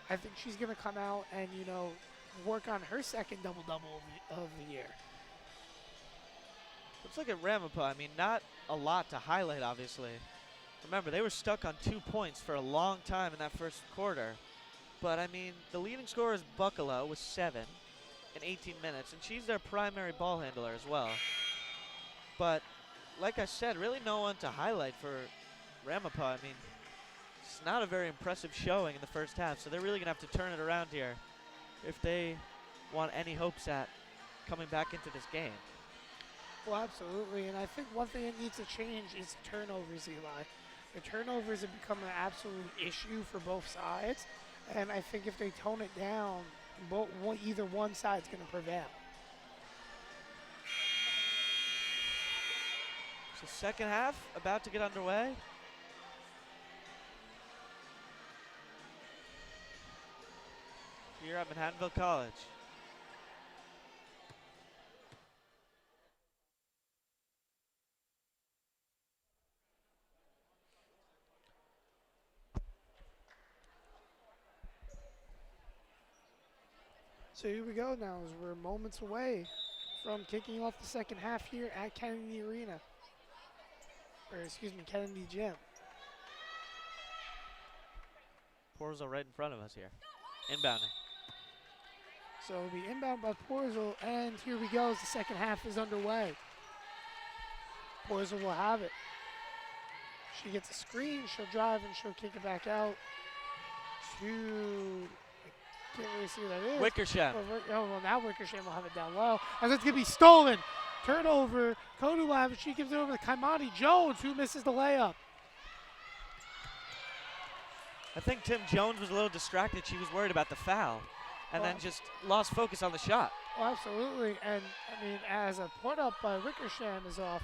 I think she's going to come out and, you know, work on her second double-double of the year. Let's look at Ramapo. I mean, not a lot to highlight, obviously. Remember, they were stuck on 2 points for a long time in that first quarter. But, I mean, the leading scorer is Buccalo with 7 in 18 minutes, and she's their primary ball handler as well. But, like I said, really no one to highlight for Ramapo. I mean, it's not a very impressive showing in the first half, so they're really going to have to turn it around here if they want any hopes at coming back into this game. Well, absolutely, and I think one thing that needs to change is turnovers, Eli. The turnovers have become an absolute issue for both sides, and I think if they tone it down, either one side's going to prevail. So second half about to get underway. Here at Manhattanville College. So here we go now as we're moments away from kicking off the second half here at Kennedy Arena. Or excuse me, Kennedy Gym. Porzo right in front of us here. Inbounding. So it'll be inbound by Porzo, and here we go as the second half is underway. Porzo will have it. She gets a screen, she'll drive, and she'll kick it back out to, I can't really see who that is. Wickersham. Oh, well, now Wickersham will have it down low. As it's going to be stolen. Turnover. Kodu will have it. She gives it over to Kaimani Jones, who misses the layup. I think Tim Jones was a little distracted. She was worried about the foul and then just lost focus on the shot. Oh, absolutely. And, I mean, as a put up by Wickersham is off,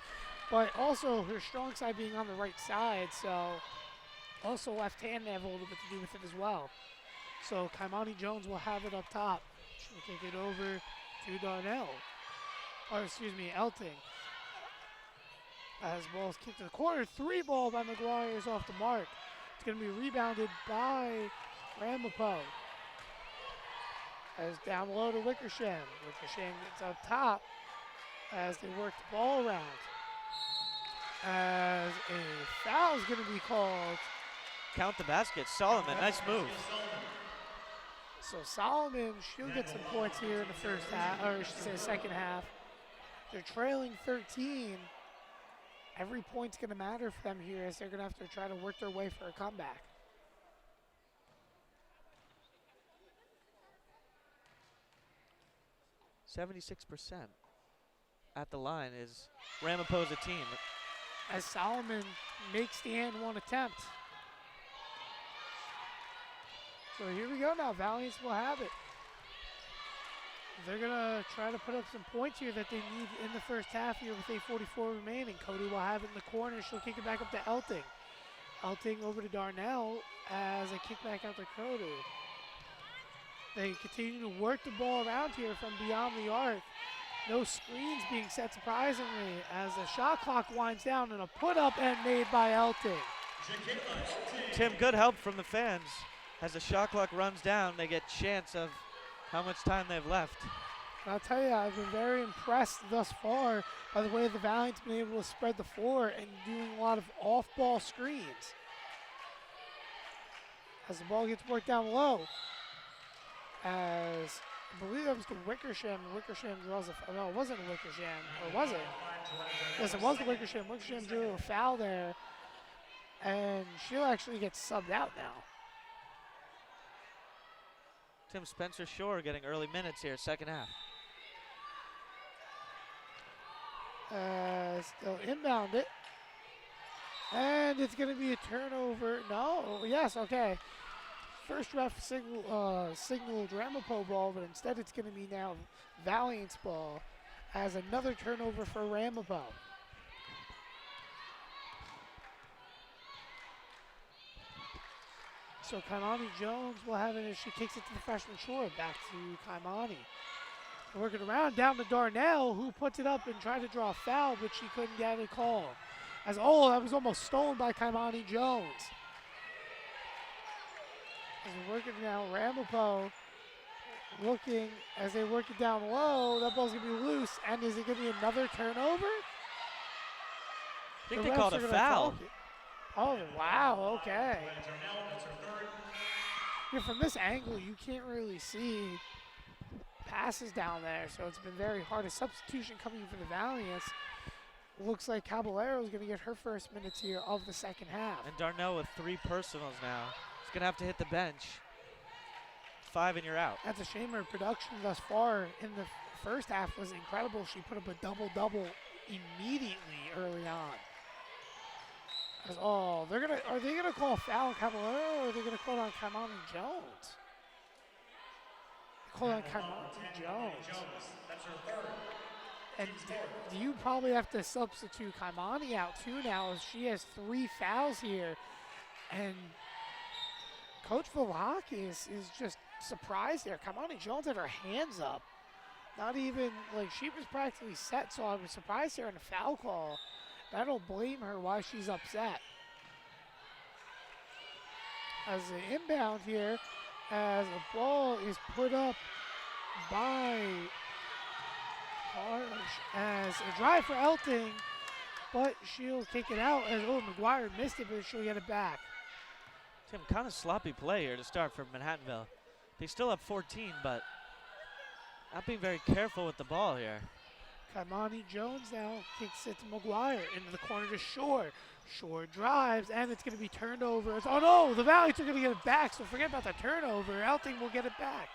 but also her strong side being on the right side, so also left hand they have a little bit to do with it as well. So Kaimani Jones will have it up top. She'll kick it over to Darnell. Or excuse me, Elting. As ball's kicked to the corner, 3 ball by McGuire is off the mark. It's going to be rebounded by Ramapo. As down low to Wickersham. Wickersham gets up top as they work the ball around. As a foul is going to be called. Count the basket. Solomon, nice move. So Solomon, she'll get some points here in the first half, or I should say second half. They're trailing 13. Every point's going to matter for them here as they're going to have to try to work their way for a comeback. .76% at the line is Ramapo's a team. As Solomon makes the and one attempt. So here we go now. Valiants will have it. They're going to try to put up some points here that they need in the first half here with 8:44 remaining. Cody will have it in the corner. She'll kick it back up to Elting. Elting over to Darnell as a kick back out to Cody. They continue to work the ball around here from beyond the arc. No screens being set surprisingly as the shot clock winds down and a put up and made by Elting. Tim, good help from the fans. As the shot clock runs down, they get chance of how much time they've left. And I'll tell you, I've been very impressed thus far by the way the Valiant's been able to spread the floor and doing a lot of off-ball screens. As the ball gets worked down low, as I believe that was to Wickersham. Wickersham draws a no, it wasn't Wickersham, or was it? Yes, it was the Wickersham. Wickersham drew a foul there, and she'll actually get subbed out now. Tim Spencer Shore getting early minutes here, second half. Still inbound it. And it's going to be a turnover. No, yes, okay. First ref signaled Ramapo ball, but instead it's going to be now Valiant's ball as another turnover for Ramapo. So Kaimani Jones will have it as she kicks it to the freshman Shore. Back to Kaimani. Working around down to Darnell, who puts it up and tried to draw a foul, but she couldn't get a call. That was almost stolen by Kaimani Jones. As we're working now, Ramapo looking as they work it down low. That ball's gonna be loose, and is it gonna be another turnover? I think they called a foul. Oh, wow, okay. Yeah, from this angle, you can't really see passes down there, so it's been very hard. A substitution coming for the Valiants. Looks like Caballero is going to get her first minutes here of the second half. And Darnell with 3 personals now. He's going to have to hit the bench. 5 and you're out. That's a shame. Her production thus far in the first half was incredible. She put up a double-double immediately early on. Are they gonna call a foul on Caballero, or are they gonna call it on Kaimani Jones? Call on Kaimani Jones. And you probably have to substitute Kaimani out too now, as she has 3 fouls here. And Coach Velakis is just surprised there. Kaimani Jones had her hands up. Not even, like, she was practically set, so I was surprised there in a foul call. I don't blame her why she's upset. As an inbound here, as a ball is put up by Harsh, as a drive for Elting, but she'll kick it out as McGuire missed it, but she'll get it back. Tim, kind of sloppy play here to start for Manhattanville. They still have 14, but not being very careful with the ball here. Kaimani Jones now kicks it to McGuire into the corner to Shore. Shore drives, and it's going to be turned over. Oh no, the Valiants are going to get it back, so forget about the turnover. Elting will get it back.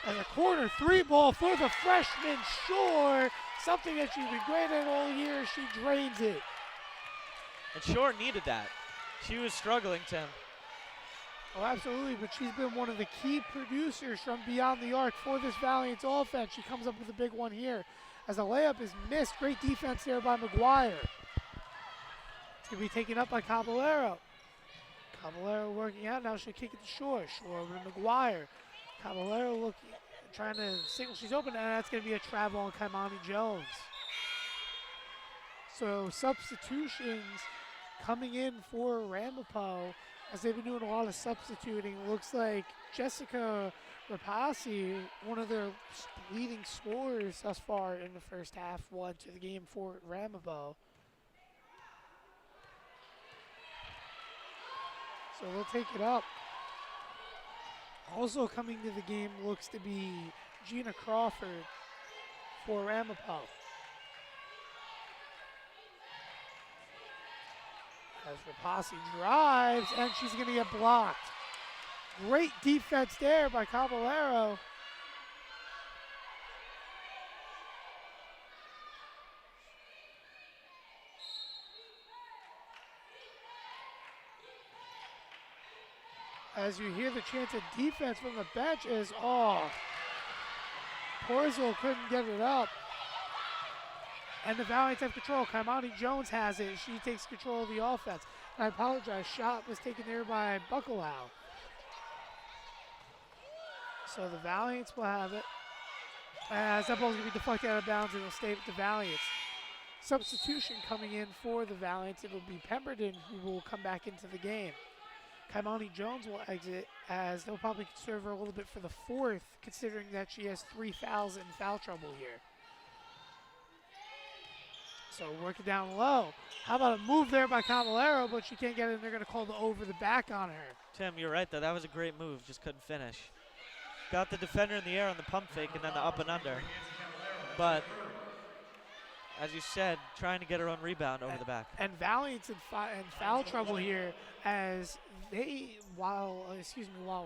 And a corner 3 ball for the freshman Shore. Something that she's been great at all year. She drains it. And Shore needed that. She was struggling, Tim. Oh, absolutely, but she's been one of the key producers from beyond the arc for this Valiant's offense. She comes up with a big one here as the layup is missed. Great defense there by McGuire. It's going to be taken up by Caballero. Caballero working out. Now she'll kick it to Shore. Shore over to McGuire. Caballero looking, trying to signal she's open, and that's going to be a travel on Kaimani Jones. So substitutions coming in for Ramapo, as they've been doing a lot of substituting. Looks like Jessica Rapasi, one of their leading scorers thus far in the first half, won to the game for Ramapo. So they'll take it up. Also coming to the game looks to be Gina Crawford for Ramapo. As Rapasi drives, and she's going to get blocked. Great defense there by Caballero. As you hear the chance of defense from the bench is, Porzel couldn't get it up. And the Valiants have control. Kaimani Jones has it. She takes control of the offense. And I apologize, shot was taken there by Buckalow. So the Valiants will have it. As that ball's going to be deflected out of bounds, and it'll stay with the Valiants. Substitution coming in for the Valiants. It will be Pemberton who will come back into the game. Kaimani Jones will exit, as they'll probably serve her a little bit for the fourth, considering that she has 3 fouls and foul trouble here. So work it down low. How about a move there by Caballero, but she can't get it, and they're going to call the over the back on her. Tim, you're right, though. That was a great move. Just couldn't finish. Got the defender in the air on the pump fake and then the up and under. But, as you said, trying to get her own rebound over the back. And Valiant's in foul trouble here, as while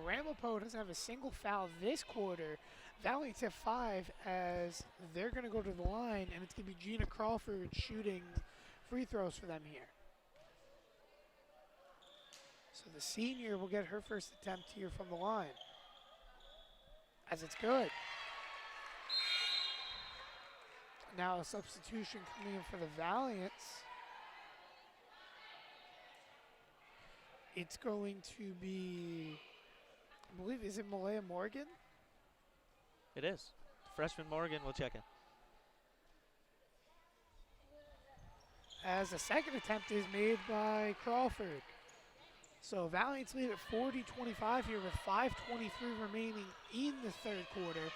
Ramapo doesn't have a single foul this quarter, Valiant's at 5, as they're going to go to the line, and it's going to be Gina Crawford shooting free throws for them here. So the senior will get her first attempt here from the line, as it's good. Now a substitution coming in for the Valiants. It's going to be, I believe, is it Malaya Morgan? It is. Freshman Morgan will check in. As a second attempt is made by Crawford. So Valiants lead at 40-25 here with 5:23 remaining in the third quarter.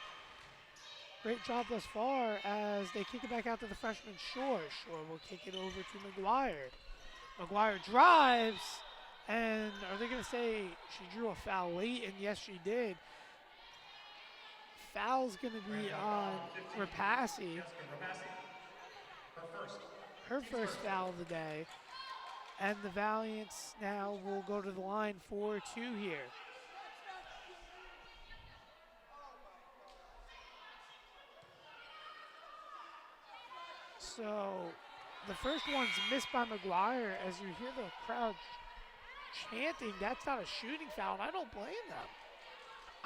Great job thus far as they kick it back out to the freshman Shore. Shore will kick it over to McGuire. McGuire drives, and are they going to say she drew a foul late? And yes, she did. Foul's going to be on Rapassi. Her first foul of the day. And the Valiants now will go to the line for 2 here. So the first one's missed by McGuire, as you hear the crowd chanting, that's not a shooting foul, and I don't blame them.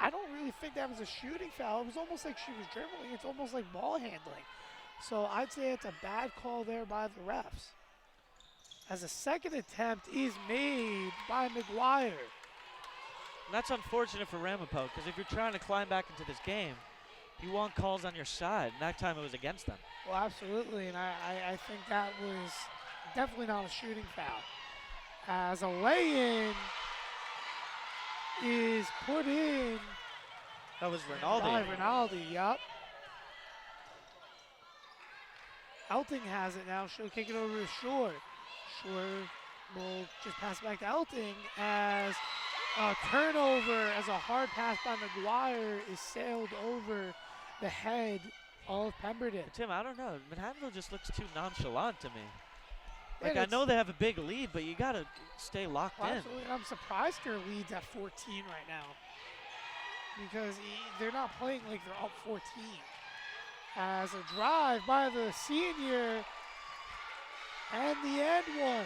I don't really think that was a shooting foul. It was almost like she was dribbling. It's almost like ball handling. So I'd say it's a bad call there by the refs, as a second attempt is made by McGuire. And that's unfortunate for Ramapo, because if you're trying to climb back into this game, you want calls on your side, and that time it was against them. Well, absolutely, and I think that was definitely not a shooting foul. As a lay-in is put in. That was Rinaldi. By Rinaldi, yup. Elting has it now. She'll kick it over to Shore. Shore will just pass back to Elting, as a turnover, as a hard pass by McGuire is sailed over the head of Pemberton. Tim, I don't know. Manhattanville just looks too nonchalant to me. Like, Yeah, I know they have a big lead, but you got to stay locked in. Absolutely. I'm surprised her lead's at 14 right now, because they're not playing like they're up 14. As a drive by the senior, and the end one.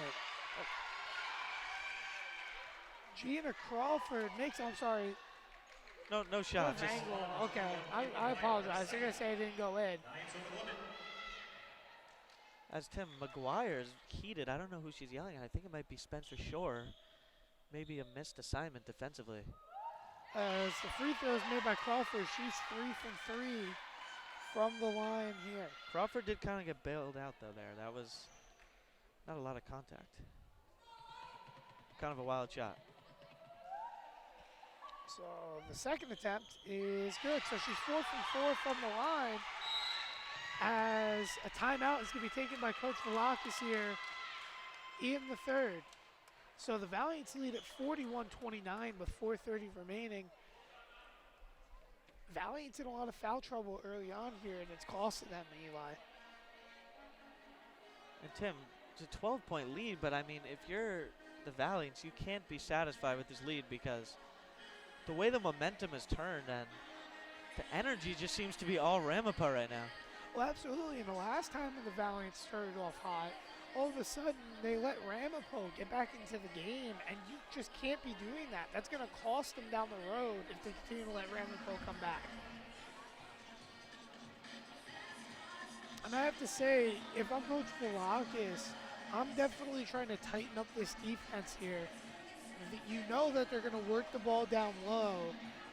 Gina Crawford makes, I'm sorry. No shot. Just Okay, I apologize. They're going to say I didn't go in. as Tim, McGuire's heated. I don't know who she's yelling at. I think it might be Spencer Shore. Maybe a missed assignment defensively. As the free throw is made by Crawford, she's 3 from 3 from the line here. Crawford did kind of get bailed out, though, there. That was not a lot of contact. Kind of a wild shot. So the second attempt is good. So she's 4 from 4 from the line, as a timeout is going to be taken by Coach Velakis here in the third. So the Valiants lead at 41-29 with 4:30 remaining. Valiants in a lot of foul trouble early on here, and it's costing them, Eli. And Tim, it's a 12-point lead, but I mean, if you're the Valiants, you can't be satisfied with this lead, because the way the momentum has turned and the energy just seems to be all Ramapo right now. Well, absolutely. And the last time when the Valiants started off hot, all of a sudden they let Ramapo get back into the game, and you just can't be doing that. That's going to cost them down the road if they continue to let Ramapo come back. And I have to say, if I'm Coach Velakis, I'm definitely trying to tighten up this defense here. You know that they're going to work the ball down low,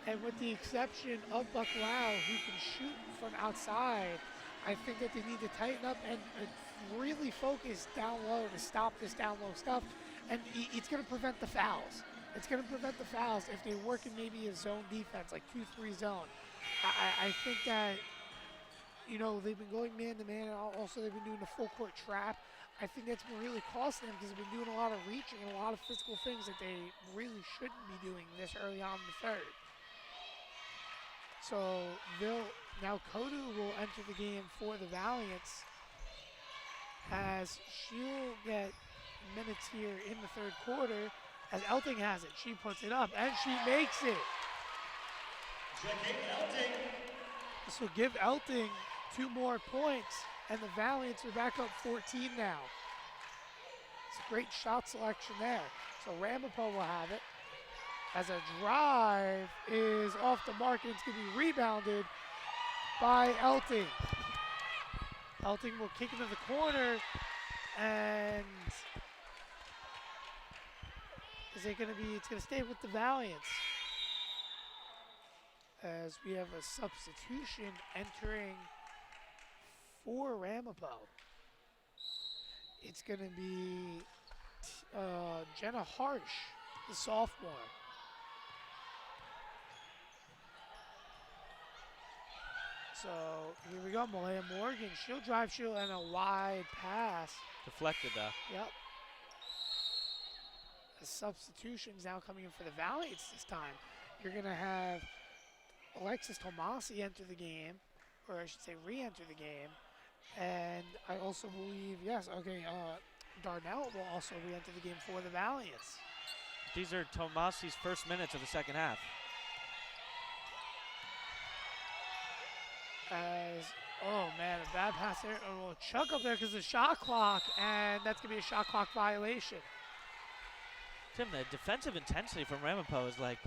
and with the exception of Bucklau, who can shoot from outside, I think that they need to tighten up and really focus down low to stop this down low stuff, and it's going to prevent the fouls. It's going to prevent the fouls if they work in maybe a zone defense, like 2-3 zone. I think that, you know, they've been going man-to-man, and also they've been doing the full court trap. I think that's been really costing them because they've been doing a lot of reaching and a lot of physical things that they really shouldn't be doing this early on in the third. So now Kodu will enter the game for the Valiants as she'll get minutes here in the third quarter as Elting has it. She puts it up and she makes it. This will give Elting 2 more points, and the Valiants are back up 14 now. It's a great shot selection there. So Ramapo will have it as a drive is off the mark, and it's going to be rebounded by Elting. Elting will kick into the corner, and is it going to be, it's going to stay with the Valiants as we have a substitution entering for Ramapo. It's going to be Jenna Harsh, the sophomore. So here we go, Malaya Morgan. She'll drive, and a wide pass. Deflected though. Yep. The substitutions now coming in for the Valiants this time. You're going to have Alexis Tomasi enter the game, or I should say re-enter the game. And I also believe, Darnell will also re-enter the game for the Valiants. These are Tomasi's first minutes of the second half. Oh man, a bad pass there. A little chunk up there because of the shot clock, and that's going to be a shot clock violation. Tim, the defensive intensity from Ramapo is like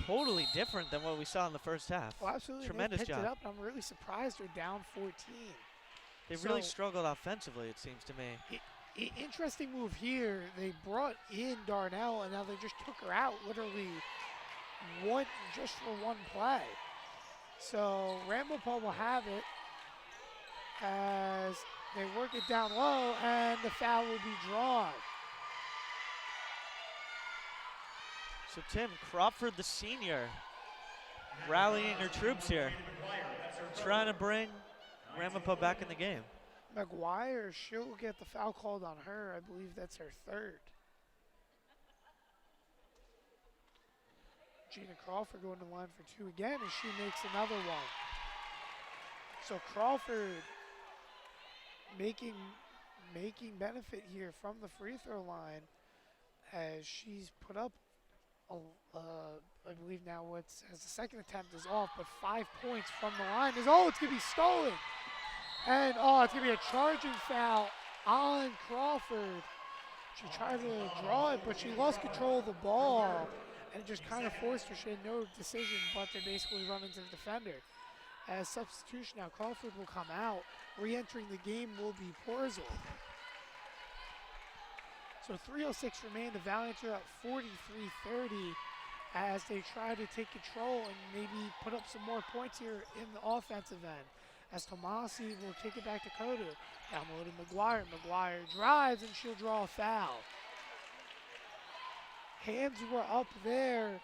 totally different than what we saw in the first half. Well, absolutely. Tremendous picked job. It up, and I'm really surprised they're down 14. They really struggled offensively, it seems to me. Interesting move here. They brought in Darnell, and now they just took her out literally just for one play. So Ramapo will have it as they work it down low, and the foul will be drawn. So Tim, Crawford the senior rallying her troops here, trying to bring Ramapo back in the game. McGuire, she'll get the foul called on her. I believe that's her third. Gina Crawford going to the line for 2 again, and she makes another one. So Crawford making benefit here from the free throw line as she's put up, I believe now as the second attempt is off, but 5 points from the line. It's going to be stolen. And it's going to be a charging foul on Crawford. She tried to draw it, but she lost control of the ball. And it just kind of forced her. She had no decision but to basically run into the defender. As substitution now, Crawford will come out. Re-entering the game will be Porzel. So 3:06 remain. The Valiants are up 43-30 as they try to take control and maybe put up some more points here in the offensive end. As Tomasi will kick it back to Kodu. Down low to McGuire. McGuire drives, and she'll draw a foul. Hands were up there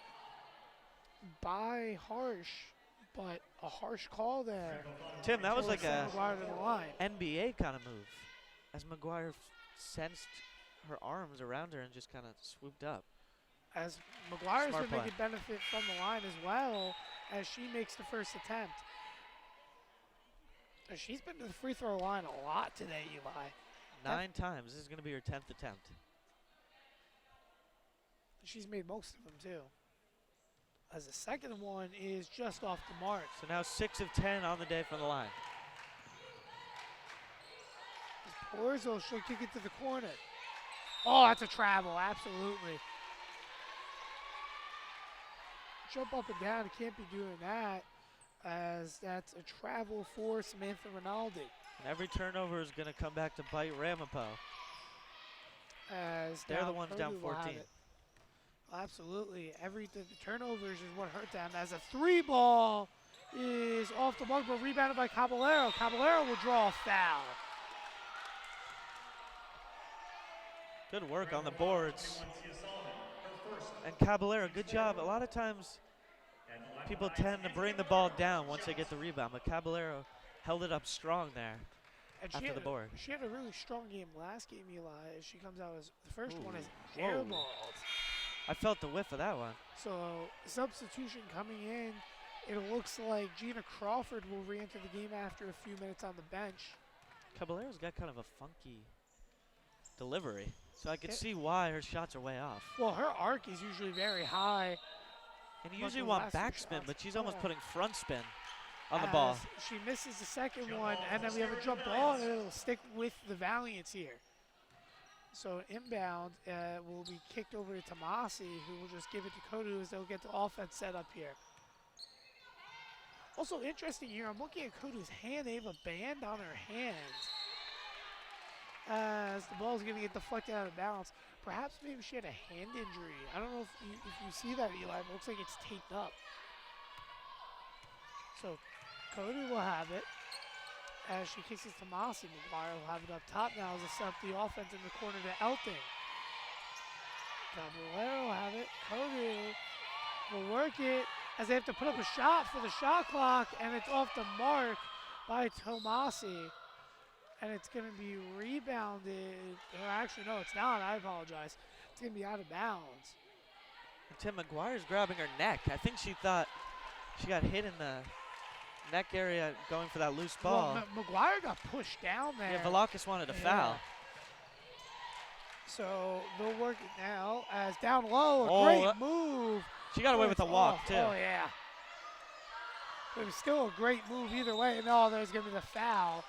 by Harsh, but a harsh call there. Tim, that was like a line. NBA kind of move, as McGuire sensed her arms around her and just kind of swooped up. As McGuire's Smart been making benefit from the line as well, as she makes the first attempt. She's been to the free throw line a lot today, Eli. 9 times. This is going to be her 10th attempt. She's made most of them, too. As the second one is just off the mark. So now 6 of 10 on the day from the line. Porzo, she'll kick it to the corner. Oh, that's a travel, absolutely. Jump up and down, can't be doing that, as that's a travel for Samantha Rinaldi. And every turnover is going to come back to bite Ramapo. As they're the ones down 14. Absolutely. The turnovers is what hurt them. As a 3-ball is off the mark, but rebounded by Caballero. Caballero will draw a foul. Good work on the boards. And Caballero, good job. A lot of times people tend to bring the ball down once they get the rebound, but Caballero held it up strong there And after the board. she had a really strong game last game, Eli. As she comes out as the first one is Whoa. airballed. I felt the whiff of that one. So substitution coming in. It looks like Gina Crawford will re-enter the game after a few minutes on the bench. Caballero's got kind of a funky delivery, so I could see why her shots are way off. Well, her arc is usually very high. And you usually want backspin, but she's almost putting front spin on the As ball. she misses the second one, and then we have a jump ball, and it'll stick with the Valiants here. So inbound will be kicked over to Tomasi, who will just give it to Kodu as they'll get the offense set up here. Also interesting here, I'm looking at Kodu's hand. They have a band on her hand as the ball's going to get deflected out of bounds. Perhaps maybe she had a hand injury. I don't know if you see that, Eli, but it looks like it's taped up. So Kodu will have it as she kicks it to Tomasi. McGuire will have it up top now as they set up the offense in the corner to Elting. Caballero will have it. Kodu will work it as they have to put up a shot for the shot clock, and it's off the mark by Tomasi. And it's going to be rebounded. Or actually, no, it's not. I apologize. It's going to be out of bounds. And Tim McGuire's grabbing her neck. I think she thought she got hit in the neck area going for that loose ball. Well, McGuire got pushed down there. Yeah, Velakis wanted a foul. So they'll work it now as down low. A great move. She got away with a walk, too. Oh, yeah. But it was still a great move either way. No, there's going to be the foul.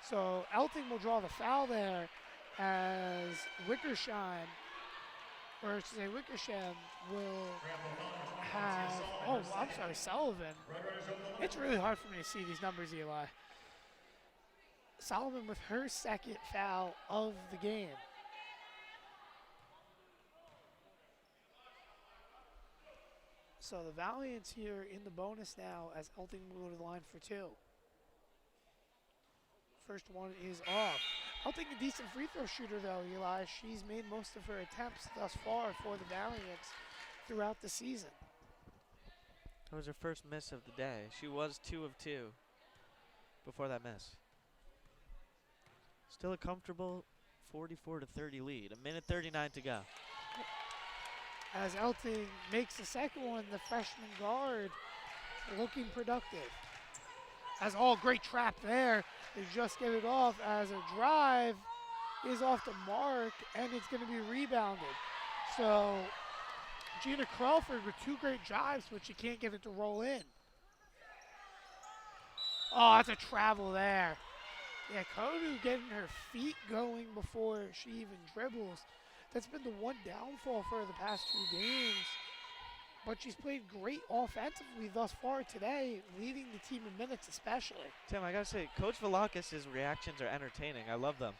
So Elting will draw the foul there as Wickersham, or I should say Wickersham, will have, oh, I'm sorry, Sullivan. It's really hard for me to see these numbers, Eli. Sullivan with her second foul of the game. So the Valiants here in the bonus now as Elting will go to the line for two. First one is off. Elting a decent free throw shooter though, Eli. She's made most of her attempts thus far for the Valiants throughout the season. That was her first miss of the day. She was 2 of 2 before that miss. Still a comfortable 44-30 lead. 1:39 to go. As Elting makes the second one, the freshman guard looking productive. As all great trap there. They just get it off as a drive is off the mark, and it's going to be rebounded. So Gina Crawford with 2 great drives, but she can't get it to roll in. Oh, that's a travel there. Yeah, Kodu getting her feet going before she even dribbles. That's been the one downfall for her the past 2 games. But she's played great offensively thus far today, leading the team in minutes especially. Tim, I gotta say, Coach Velakis' reactions are entertaining. I love them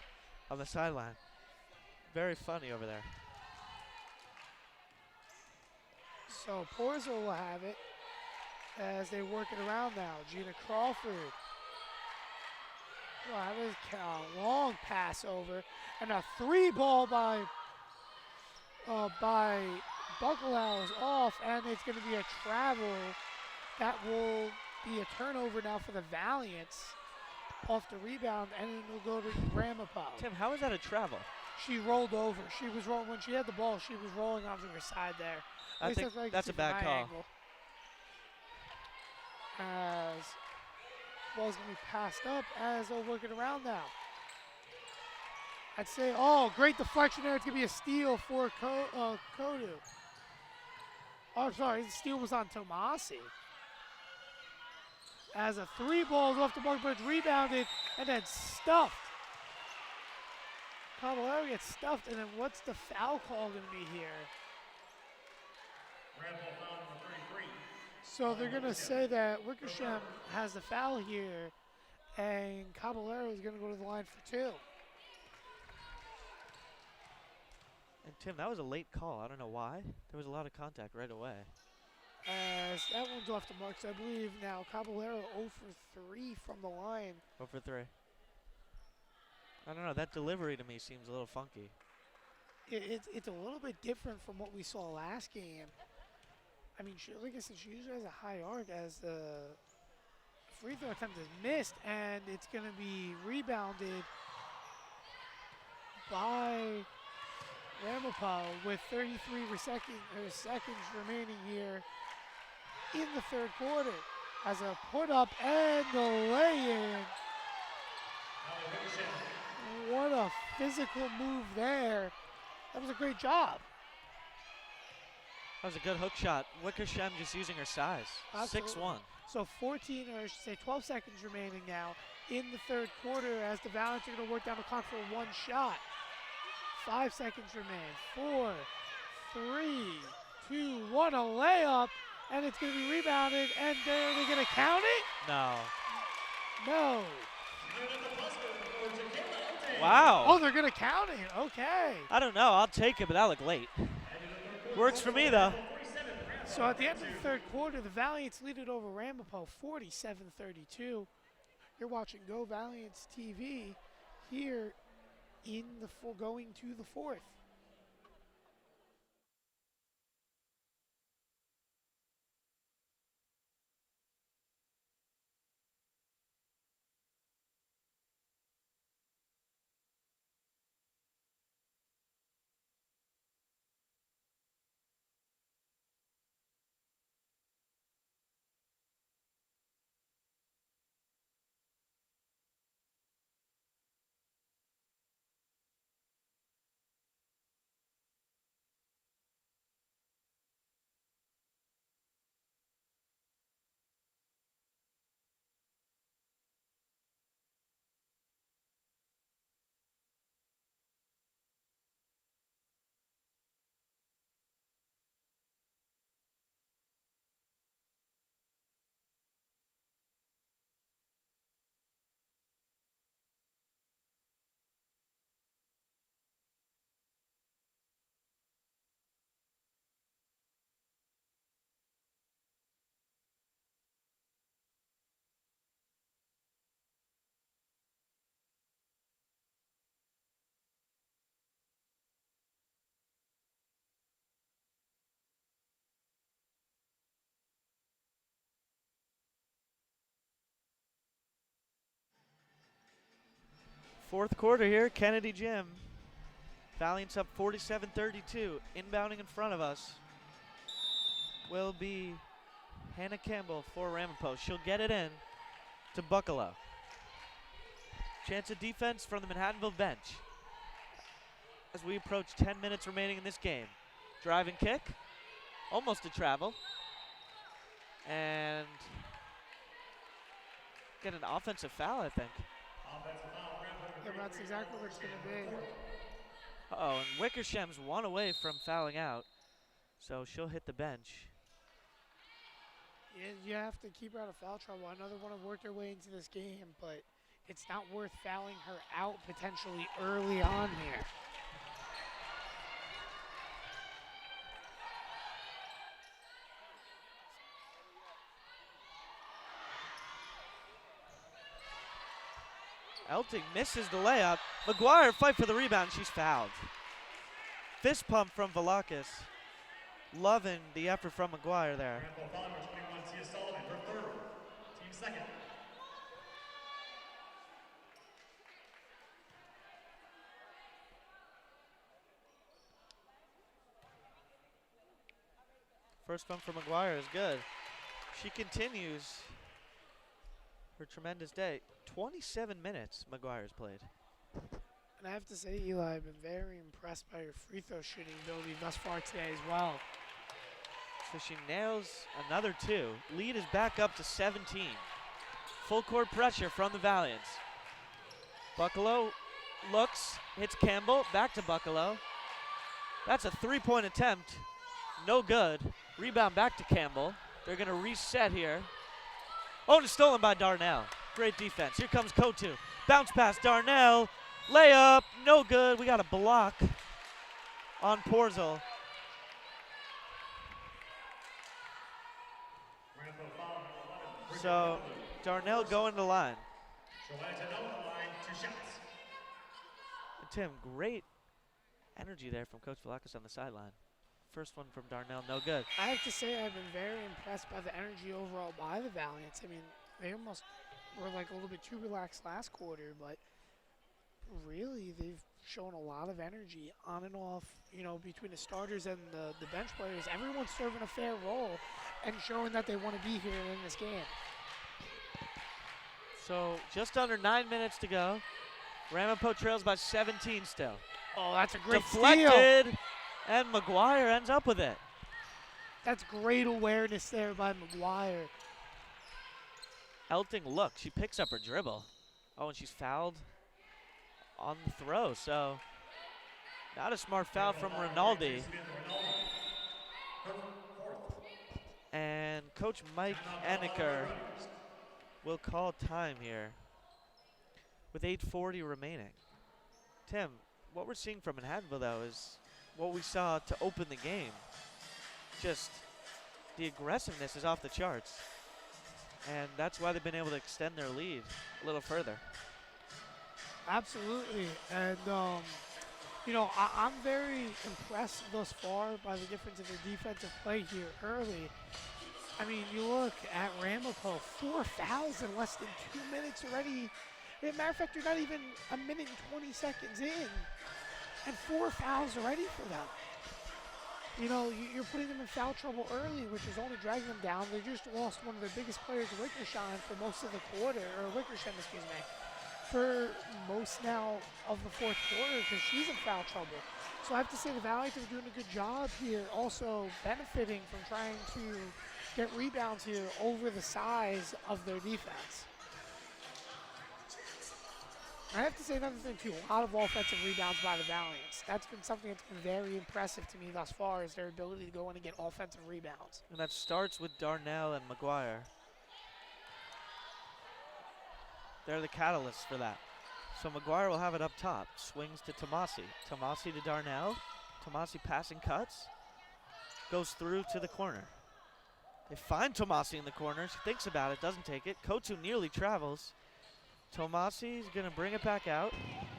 on the sideline. Very funny over there. So Porzo will have it as they work it around now. Gina Crawford. Wow, that was a long pass over. And a 3 ball by Bucklehouse off, and it's going to be a travel. That will be a turnover now for the Valiants off the rebound, and it will go to Ramapo. Tim, how is that a travel? She rolled over. She was rolling when she had the ball. She was rolling onto her side there. I think that's a bad call. Angle. As ball's going to be passed up as they'll work it around now. I'd say, oh, great deflection there. It's going to be a steal for Kodu. Oh, I'm sorry, the steal was on Tomasi. As a 3 ball is off the mark, but it's rebounded and then stuffed. Caballero gets stuffed, and then what's the foul call going to be here? So they're going to say that Wickersham has the foul here, and Caballero is going to go to the line for 2. And Tim, that was a late call. I don't know why. There was a lot of contact right away. As that one's off the mark, so I believe now Caballero 0 for 3 from the line. 0 for 3. I don't know. That delivery to me seems a little funky. it's a little bit different from what we saw last game. I mean, like I said, she usually has a high arc as the free throw attempt is missed, and it's going to be rebounded by Ramapo with 33 seconds remaining here in the third quarter. As a put up and the lay-in. What a physical move there. That was a great job. That was a good hook shot. Wickersham just using her size. 6'1". So 14, or I should say 12 seconds remaining now in the third quarter as the Valiants are going to work down the clock for one shot. 5 seconds remain. 4, 3, 2, 1, a layup, and it's going to be rebounded, and they're going to count it? No. No. Wow. Oh, they're going to count it. Okay. I don't know. I'll take it, but that looked late. Works for me, though. So at the end of the third quarter, the Valiants lead it over Ramapo 47-32. You're watching Go Valiants TV here in the going to the fourth. Fourth quarter here, Kennedy Gym. Valiants up 47-32. Inbounding in front of us will be Hannah Campbell for Ramapo. She'll get it in to Buccalo. Chance of defense from the Manhattanville bench as we approach 10 minutes remaining in this game. Drive and kick, almost a travel. And get an offensive foul, I think. Yeah, that's exactly what it's going to be. Uh-oh, and Wickersham's one away from fouling out, so she'll hit the bench. Yeah, you have to keep her out of foul trouble. I know they want to work their way into this game, but it's not worth fouling her out potentially early on here. Elting misses the layup. McGuire fight for the rebound. She's fouled. Fist pump from Velakis. Loving the effort from McGuire there. First pump from McGuire is good. She continues her tremendous day. 27 minutes McGuire's played. And I have to say, Eli, I've been very impressed by her free throw shooting ability thus far today as well. So she nails another two. Lead is back up to 17. Full court pressure from the Valiants. Buccalo looks, hits Campbell, back to Buccalo. That's a three-point attempt. No good. Rebound back to Campbell. They're going to reset here. Oh, and it's stolen by Darnell. Great defense. Here comes Kotu. Bounce pass, Darnell. Layup, no good. We got a block on Porzel. So Darnell going to the line. And Tim, great energy there from Coach Velakis on the sideline. First one from Darnell, no good. I have to say I've been very impressed by the energy overall by the Valiants. I mean, they almost were like a little bit too relaxed last quarter, but really they've shown a lot of energy on and off, between the starters and the bench players. Everyone's serving a fair role and showing that they want to be here in this game. So just under 9 minutes to go. Ramapo trails by 17 still. Oh, that's a great Deflected, steal. and McGuire ends up with it. That's great awareness there by McGuire. Elting, look, she picks up her dribble. Oh, and she's fouled on the throw, so not a smart foul from Rinaldi. And Coach Mike Eneker will call time here with 8:40 remaining. Tim, what we're seeing from Manhattanville, though, is what we saw to open the game. Just the aggressiveness is off the charts. And that's why they've been able to extend their lead a little further. Absolutely. And, I'm very impressed thus far by the difference in their defensive play here early. I mean, you look at Ramapo, 4 fouls in less than 2 minutes already. As a matter of fact, you're not even a minute and 20 seconds in, and 4 fouls already for them. You're putting them in foul trouble early, which is only dragging them down. They just lost one of their biggest players, Wickersham, for most of the quarter, for most now of the fourth quarter, because she's in foul trouble. So I have to say the Valiants are doing a good job here, also benefiting from trying to get rebounds here over the size of their defense. I have to say another thing too, a lot of offensive rebounds by the Valiants. That's been something that's been very impressive to me thus far, is their ability to go in and get offensive rebounds. And that starts with Darnell and McGuire. They're the catalysts for that. So McGuire will have it up top. Swings to Tomasi. Tomasi to Darnell. Tomasi passing cuts. Goes through to the corner. They find Tomasi in the corner. She thinks about it, doesn't take it. Kotu nearly travels. Tomasi's going to bring it back out.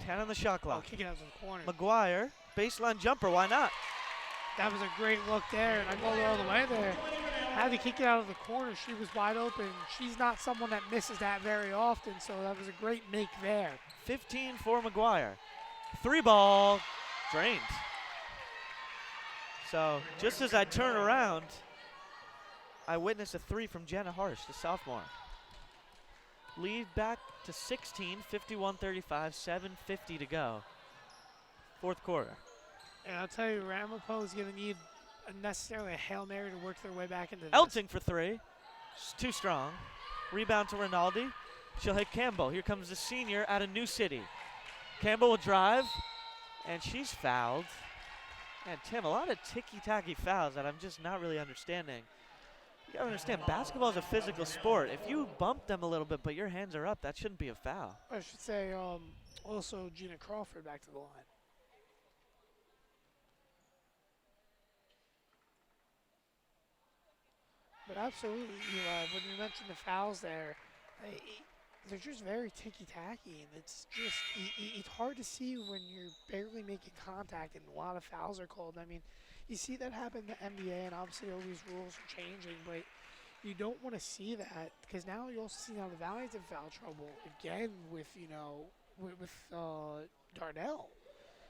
10 on the shot clock. Oh, kick it out to the corner. McGuire, baseline jumper, why not? That was a great look there, and I go all the way there. Had to kick it out of the corner. She was wide open. She's not someone that misses that very often, so that was a great make there. 15 for McGuire. 3 ball, drained. So just as I turn around, I witness a 3 from Jenna Harsh, the sophomore. Lead back to 16, 51-35, 7:50 to go. Fourth quarter. And I'll tell you, Ramapo is going to need necessarily a Hail Mary to work their way back into this. Elting for 3. She's too strong. Rebound to Rinaldi. She'll hit Campbell. Here comes the senior out of New City. Campbell will drive, and she's fouled. And Tim, a lot of ticky-tacky fouls that I'm just not really understanding. You gotta understand, basketball is a physical sport. If you bump them a little bit, but your hands are up, that shouldn't be a foul. I should say also Gina Crawford back to the line. But absolutely, when you mentioned the fouls there, they're just very ticky-tacky, and it's just it's hard to see when you're barely making contact and a lot of fouls are called. I mean, you see that happen in the NBA, and obviously all these rules are changing, but you don't want to see that, because now you also see now the Valiants in foul trouble again with Darnell.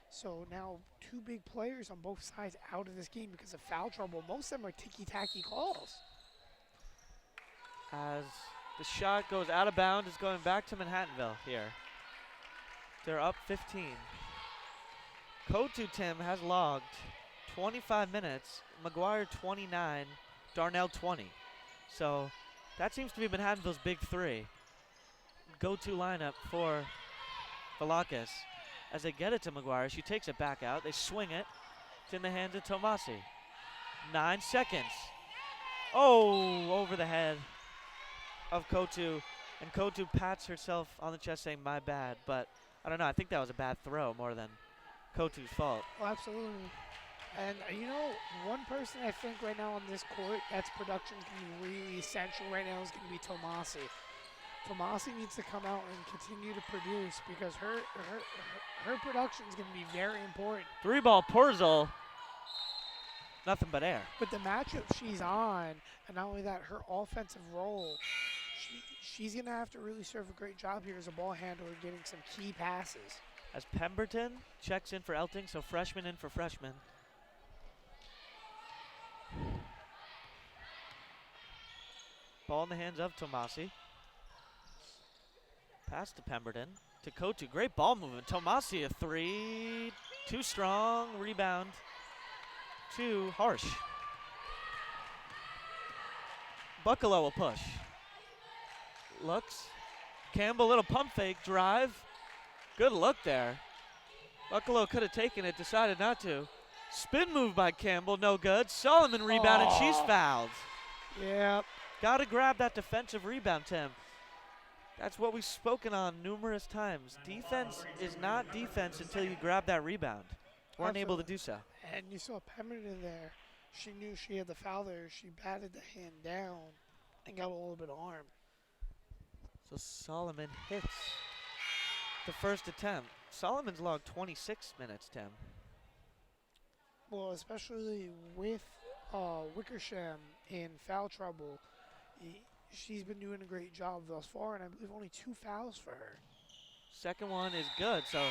So now 2 big players on both sides out of this game because of foul trouble. Most of them are ticky-tacky calls. As the shot goes out of bounds, it's going back to Manhattanville here. They're up 15. Kotu Tim has logged 25 minutes, McGuire 29, Darnell 20. So that seems to be Manhattanville's big 3. Go-to lineup for Velakis. As they get it to McGuire, she takes it back out. They swing it. It's in the hands of Tomasi. 9 seconds. Oh, over the head of Kotu. And Kotu pats herself on the chest saying, my bad. But I don't know. I think that was a bad throw more than Kotu's fault. Oh, absolutely. And, one person I think right now on this court that's production can be really essential right now is going to be Tomasi. Tomasi needs to come out and continue to produce because her production is going to be very important. 3-ball Porzel. Nothing but air. But the matchup she's on, and not only that, her offensive role, she's going to have to really serve a great job here as a ball handler, getting some key passes. As Pemberton checks in for Elting, so freshman in for freshman. Ball in the hands of Tomasi. Pass to Pemberton. To Kotu. Great ball movement. Tomasi a 3. Too strong. Rebound. Too harsh. Buccalo will push. Looks. Campbell, little pump fake. Drive. Good look there. Buccalo could have taken it. Decided not to. Spin move by Campbell. No good. Solomon rebound, and she's fouled. Yep. Got to grab that defensive rebound, Tim. That's what we've spoken on numerous times. Defense is not defense until you grab that rebound. Weren't able to do so. And you saw Pemberton there. She knew she had the foul there. She batted the hand down and got a little bit of arm. So Solomon hits the first attempt. Solomon's logged 26 minutes, Tim. Well, especially with Wickersham in foul trouble, she's been doing a great job thus far, and I believe only 2 fouls for her. Second one is good, so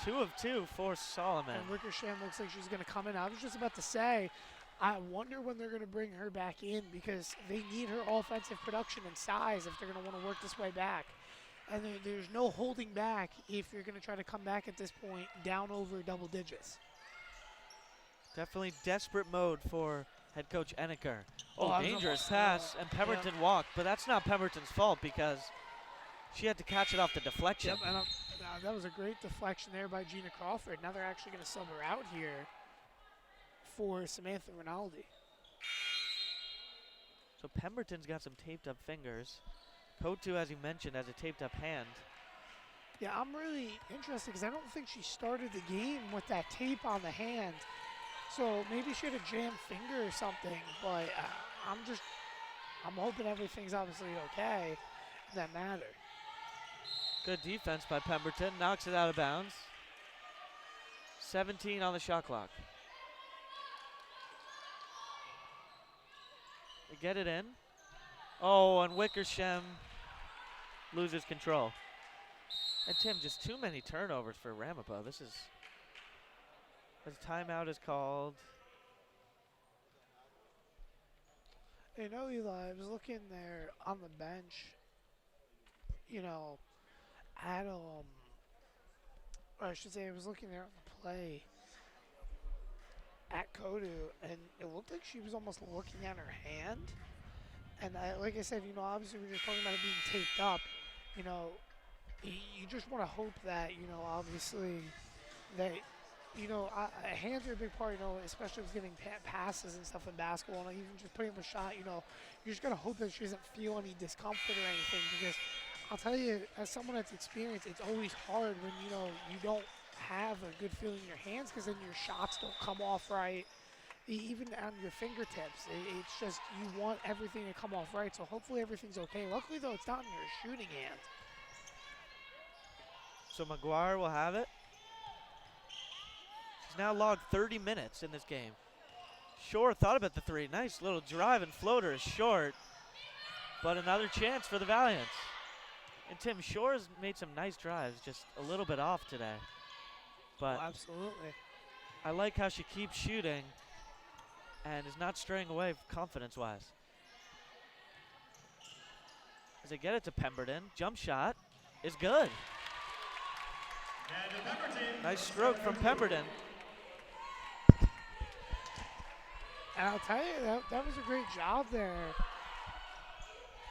2 of 2 for Solomon. And Wickersham looks like she's going to come in. I was just about to say, I wonder when they're going to bring her back in because they need her offensive production and size if they're going to want to work this way back. And there's no holding back if you're going to try to come back at this point down over double digits. Definitely desperate mode for head coach Eneker. Oh, dangerous pass, and Pemberton walked, but that's not Pemberton's fault because she had to catch it off the deflection. Yep, and that was a great deflection there by Gina Crawford. Now they're actually going to sub her out here for Samantha Rinaldi. So Pemberton's got some taped up fingers. Kotu, as you mentioned, has a taped up hand. Yeah, I'm really interested because I don't think she started the game with that tape on the hand. So maybe she had a jammed finger or something, but I'm hoping everything's obviously okay in that matter. Good defense by Pemberton, knocks it out of bounds. 17 on the shot clock. They get it in. Oh, and Wickersham loses control. And Tim, just too many turnovers for Ramapo. This is, as timeout is called. You know, Eli, I was looking there on the bench, you know, at, or I should say I was looking there on the play at Kotu, and it looked like she was almost looking at her hand. And like I said, you know, obviously we were just talking about it being taped up. You know, you just want to hope that, you know, obviously that, you know, hands are a big part, you know, especially with getting passes and stuff in basketball, and even just putting up a shot, you know, you just got to hope that she doesn't feel any discomfort or anything, because I'll tell you, as someone that's experienced, it's always hard when, you know, you don't have a good feeling in your hands because then your shots don't come off right, even on your fingertips. It's just you want everything to come off right, so hopefully everything's okay. Luckily, though, it's not in your shooting hand. So McGuire will have it. She's now logged 30 minutes in this game. Shore thought about the three. Nice little drive and floater is short, but another chance for the Valiants. And Tim, Shore has made some nice drives, just a little bit off today. But absolutely. I like how she keeps shooting and is not straying away confidence-wise. As they get it to Pemberton, jump shot is good. Nice stroke from Pemberton. And I'll tell you, that was a great job there.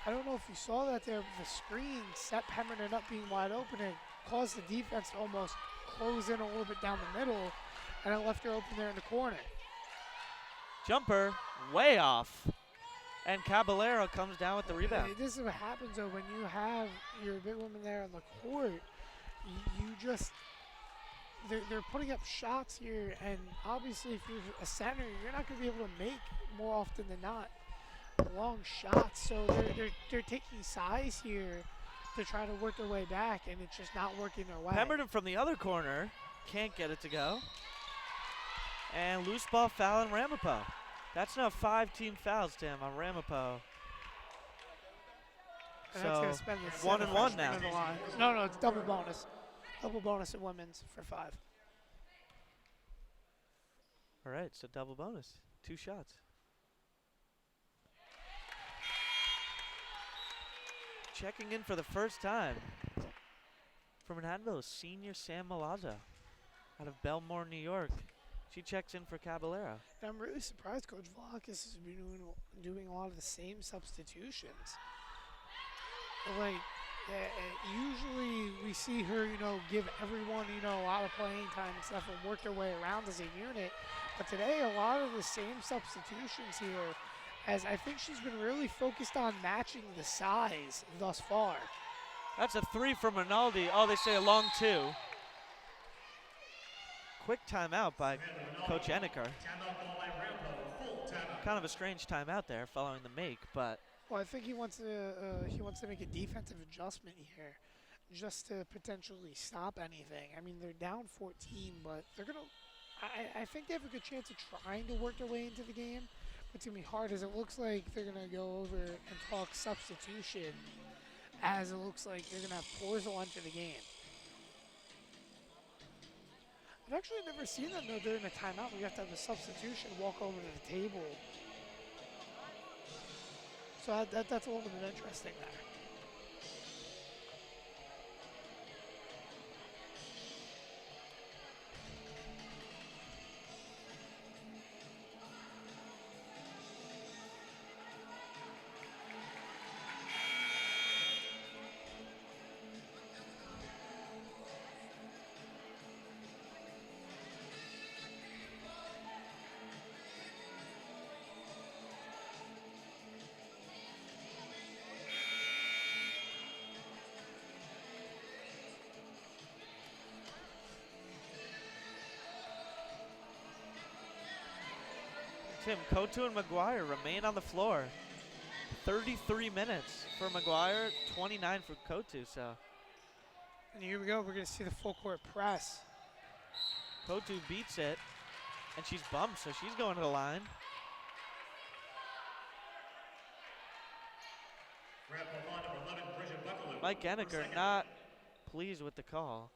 I don't know if you saw that there, but the screen set Pemberton up being wide open and caused the defense to almost close in a little bit down the middle, and it left her open there in the corner. Jumper way off, and Caballero comes down with the rebound. This is what happens though when you have your big women there on the court. You just, they're putting up shots here, and obviously if you're a center, you're not going to be able to make more often than not long shots. So they're taking size here to try to work their way back, and it's just not working their way. Pemberton from the other corner can't get it to go. And loose ball foul on Ramapo. That's now 5 team fouls, Tim, on Ramapo. And that's going to spend the 1 and 1 now. No, it's double bonus. Double bonus at women's for 5. All right, so double bonus. 2 shots. Checking in for the first time from Manhattanville is senior Sam Milazzo out of Belmore, New York. She checks in for Caballero. And I'm really surprised Coach Vlahakis has been doing a lot of the same substitutions. Like, usually we see her, give everyone, a lot of playing time and stuff and work their way around as a unit. But today, a lot of the same substitutions here, as I think she's been really focused on matching the size thus far. That's a 3 from Rinaldi. Oh, they say a long 2. Quick timeout by Coach Enneker. Kind of a strange timeout there following the make, but. Well, I think he wants to make a defensive adjustment here, just to potentially stop anything. I mean, they're down 14, but they're gonna. I think they have a good chance of trying to work their way into the game. But it's gonna be hard, as it looks like they're gonna go over and talk substitution, as it looks like they're gonna have Porzel enter the game. I've actually never seen that though during a timeout. We have to have a substitution walk over to the table. So that's a little bit interesting there. Tim, Kotu and McGuire remain on the floor. 33 minutes for McGuire, 29 for Kotu. So. And here we go. We're going to see the full court press. Kotu beats it, and she's bumped, so she's going to the line. Mike Enneker not pleased with the call.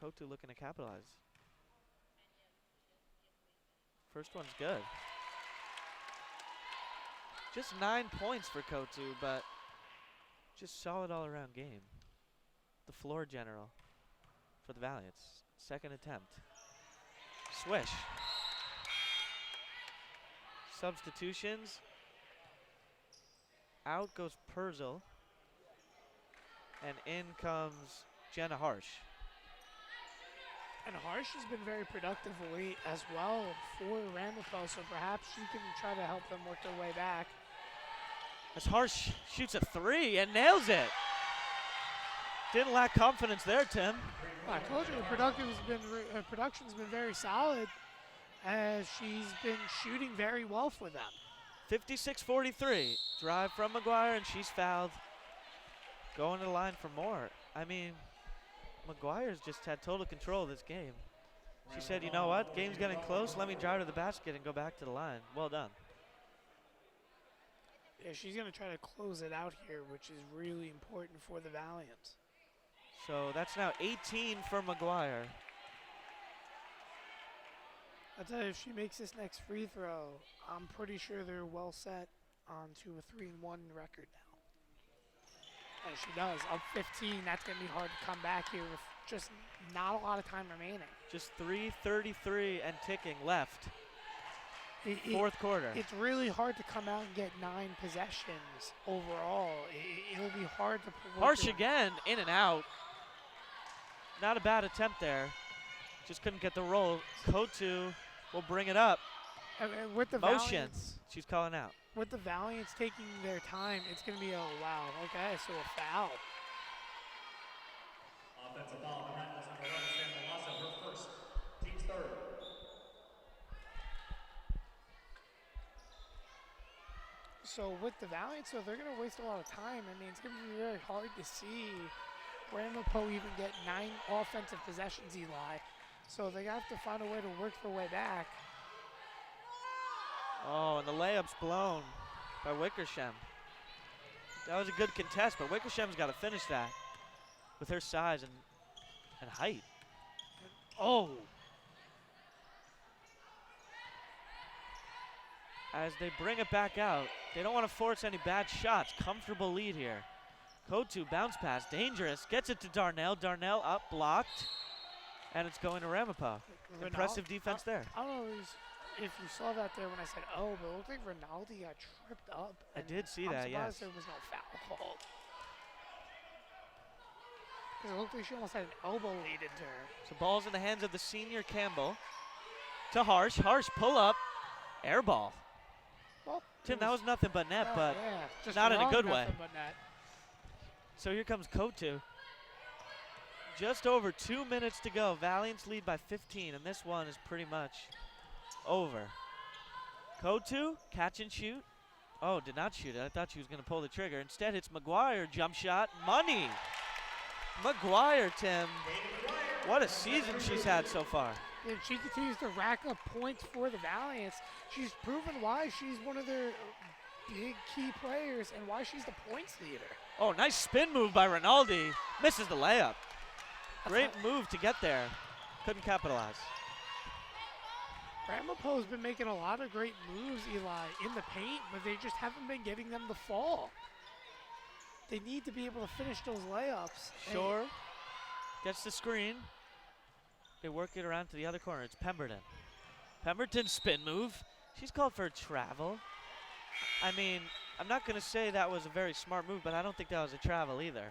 Kotu looking to capitalize. First one's good. Just 9 points for Kotu, but just solid all-around game. The floor general for the Valiants. Second attempt. Swish. Substitutions. Out goes Porzel. And in comes Jenna Harsh. And Harsh has been very productive late as well for Ramapo, so perhaps she can try to help them work their way back. As Harsh shoots a 3 and nails it. Didn't lack confidence there, Tim. I told you, her production's been very solid, as she's been shooting very well for them. 56-43. Drive from McGuire, and she's fouled. Going to the line for more. I mean, McGuire's just had total control of this game. She said, you know what, game's getting close, let me drive to the basket and go back to the line. Well done. Yeah, she's going to try to close it out here, which is really important for the Valiants. So that's now 18 for McGuire. I'll tell you, if she makes this next free throw, I'm pretty sure they're well set onto a 3-1 record now. And she does. Up 15, that's going to be hard to come back here with just not a lot of time remaining. Just 3:33 and ticking left. Fourth quarter. It's really hard to come out and get 9 possessions overall. It'll be hard to pull. Harsh again, in and out. Not a bad attempt there. Just couldn't get the roll. Kotu will bring it up. And with the motion. Valiants, she's calling out. With the Valiants taking their time, it's going to be wow. Okay, so a foul. Offensive foul on number 11, Sam Milazzo, her first, team's third. So with the Valiant, so they're going to waste a lot of time. I mean, it's going to be very hard to see Ramapo even get 9 offensive possessions, Eli. So they have to find a way to work their way back. Oh, and the layup's blown by Wickersham. That was a good contest, but Wickersham's got to finish that with her size and height. Oh. As they bring it back out, they don't want to force any bad shots. Comfortable lead here. Kotu bounce pass, dangerous. Gets it to Darnell. Darnell up, blocked. And it's going to Ramapo. Impressive defense there. I don't know if you saw that there when I said, oh, but it looked like Rinaldi got tripped up. I did see that, yes. I'm surprised there was no foul called. Because it looked like she almost had an elbow lead into her. So ball's in the hands of the senior Campbell. To Harsh. Harsh, pull up. Air ball. Well, Tim, that was nothing but net, but yeah, just not in a good way. But net. So here comes Kotu. Just over 2 minutes to go. Valiants lead by 15, and this one is pretty much over. Kotu, catch and shoot. Oh, did not shoot it. I thought she was going to pull the trigger. Instead, it's McGuire, jump shot, money. McGuire, Tim. What a season she's had so far. If she continues to rack up points for the Valiants, she's proven why she's one of their big key players and why she's the points leader. Oh, nice spin move by Rinaldi. Misses the layup. Great move to get there. Couldn't capitalize. Ramapo's been making a lot of great moves, Eli, in the paint, but they just haven't been getting them to fall. They need to be able to finish those layups. Shore gets the screen. They work it around to the other corner. It's Pemberton. Pemberton's spin move. She's called for a travel. I mean, I'm not going to say that was a very smart move, but I don't think that was a travel either.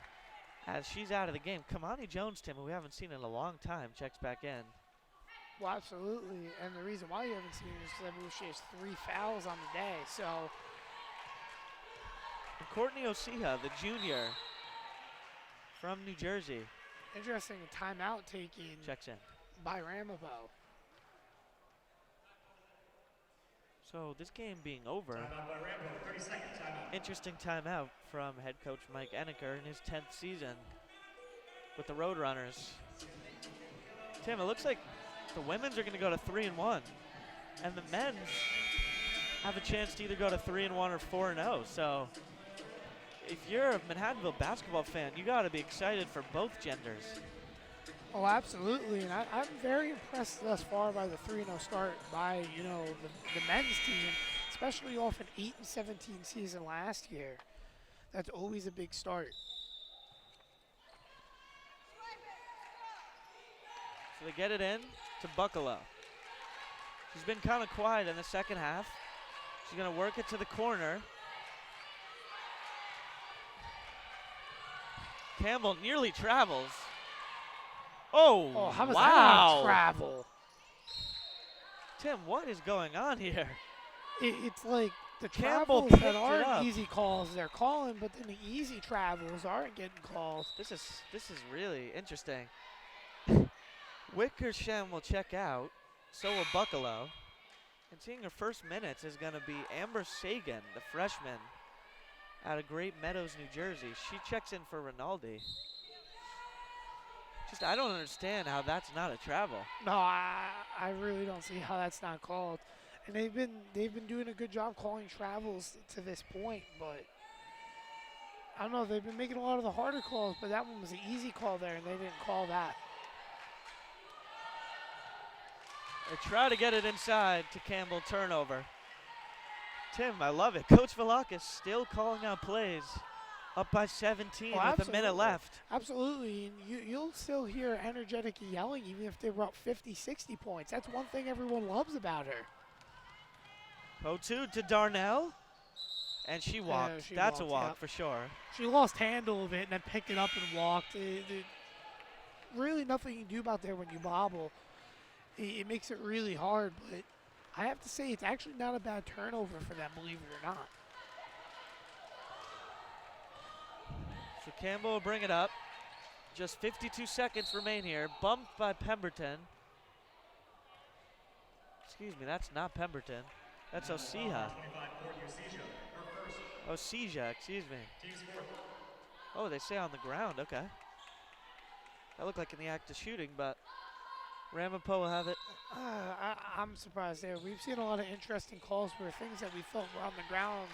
As she's out of the game. Kamani Jones, Tim, who we haven't seen in a long time, checks back in. Well, absolutely. And the reason why you haven't seen her is because I believe she has 3 fouls on the day. So. And Courtney Osija, the junior from New Jersey. Interesting timeout taking. Checks in. By Ramapo. So this game being over. Timeout by Ramapo, 30 seconds, timeout. Interesting timeout from head coach Mike Eneker in his 10th season with the Roadrunners. Tim, it looks like the women's are going to go to 3-1, and the men's have a chance to either go to 3-1 or 4-0. So if you're a Manhattanville basketball fan, you got to be excited for both genders. Oh, absolutely, and I'm very impressed thus far by the 3-0 start by, you know, the men's team, especially off an 8-17 season last year. That's always a big start. So they get it in to Buckalow. She's been kind of quiet in the second half. She's going to work it to the corner. Campbell nearly travels. Oh, how was wow. that not travel? Tim, what is going on here? It's like the Campbell travels that picked it aren't up. easy calls they're calling, but then the easy travels aren't getting called. This is really interesting. Wickersham will check out. So will Buckalow. And seeing her first minutes is going to be Amber Sagan, the freshman out of Great Meadows, New Jersey. She checks in for Rinaldi. Just, I don't understand how that's not a travel. No, I really don't see how that's not called. And they've been doing a good job calling travels to this point, but I don't know, they've been making a lot of the harder calls, but that one was an easy call there, and they didn't call that. They try to get it inside to Campbell, turnover. Tim, I love it. Coach Velakis still calling out plays. Up by 17 with a minute left. Absolutely, and you'll still hear energetic yelling even if they were up 50, 60 points. That's one thing everyone loves about her. Kotu to Darnell, and she walked. That's a walk for sure. She lost handle of it and then picked it up and walked. Really nothing you can do about there when you bobble. It makes it really hard, but I have to say it's actually not a bad turnover for them, believe it or not. So Campbell will bring it up. Just 52 seconds remain here. Bumped by Pemberton. Excuse me, that's not Pemberton. That's Osija. 25, Courtney Osija, her first. Oh, Seja, excuse me. Team score. Oh, they say on the ground. Okay. That looked like in the act of shooting, but Ramapo will have it. I'm surprised there. We've seen a lot of interesting calls where things that we thought were on the ground,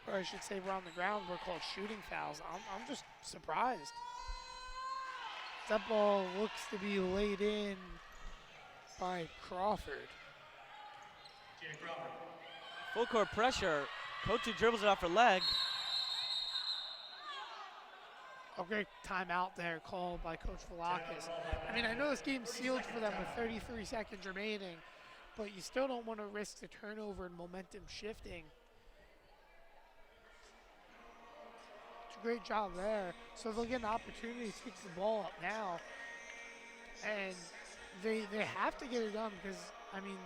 or I should say were on the ground, were called shooting fouls. I'm just surprised. That ball looks to be laid in by Crawford. Gina Crawford. Full court pressure. Kotu dribbles it off her leg. A great timeout there called by Coach Velakis. I mean, I know this game's sealed for them with 33 seconds remaining, but you still don't want to risk the turnover and momentum shifting. It's a great job there. So they'll get an opportunity to take the ball up now. And they have to get it done because, I mean,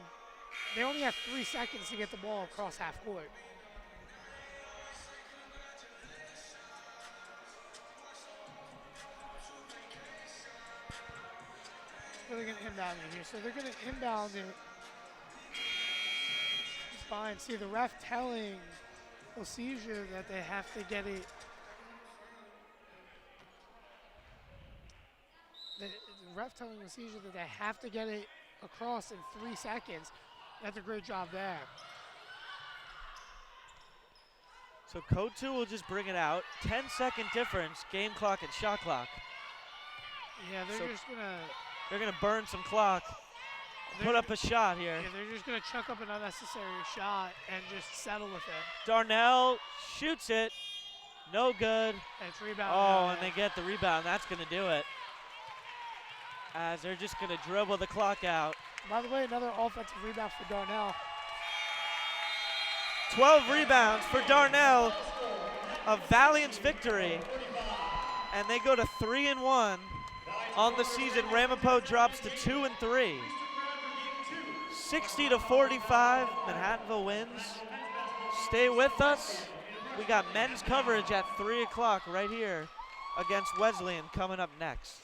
they only have 3 seconds to get the ball across half court. They're going to inbound it here. So they're going to inbound it. It's fine. See, the ref telling Osija that they have to get it. The ref telling Osija that they have to get it across in 3 seconds. That's a great job there. So Kotu will just bring it out. 10-second difference, game clock and shot clock. Yeah, they're just going to. They're going to burn some clock, put up a shot here. Yeah, they're just going to chuck up an unnecessary shot and just settle with it. Darnell shoots it. No good. And it's rebound. Oh, and they get the rebound. That's going to do it. As they're just going to dribble the clock out. By the way, another offensive rebound for Darnell. 12 rebounds for Darnell. A Valiant's victory. And they go to 3-1. On the season, Ramapo drops to 2-3. 60-45, Manhattanville wins. Stay with us. We got men's coverage at 3 o'clock right here against Wesleyan coming up next.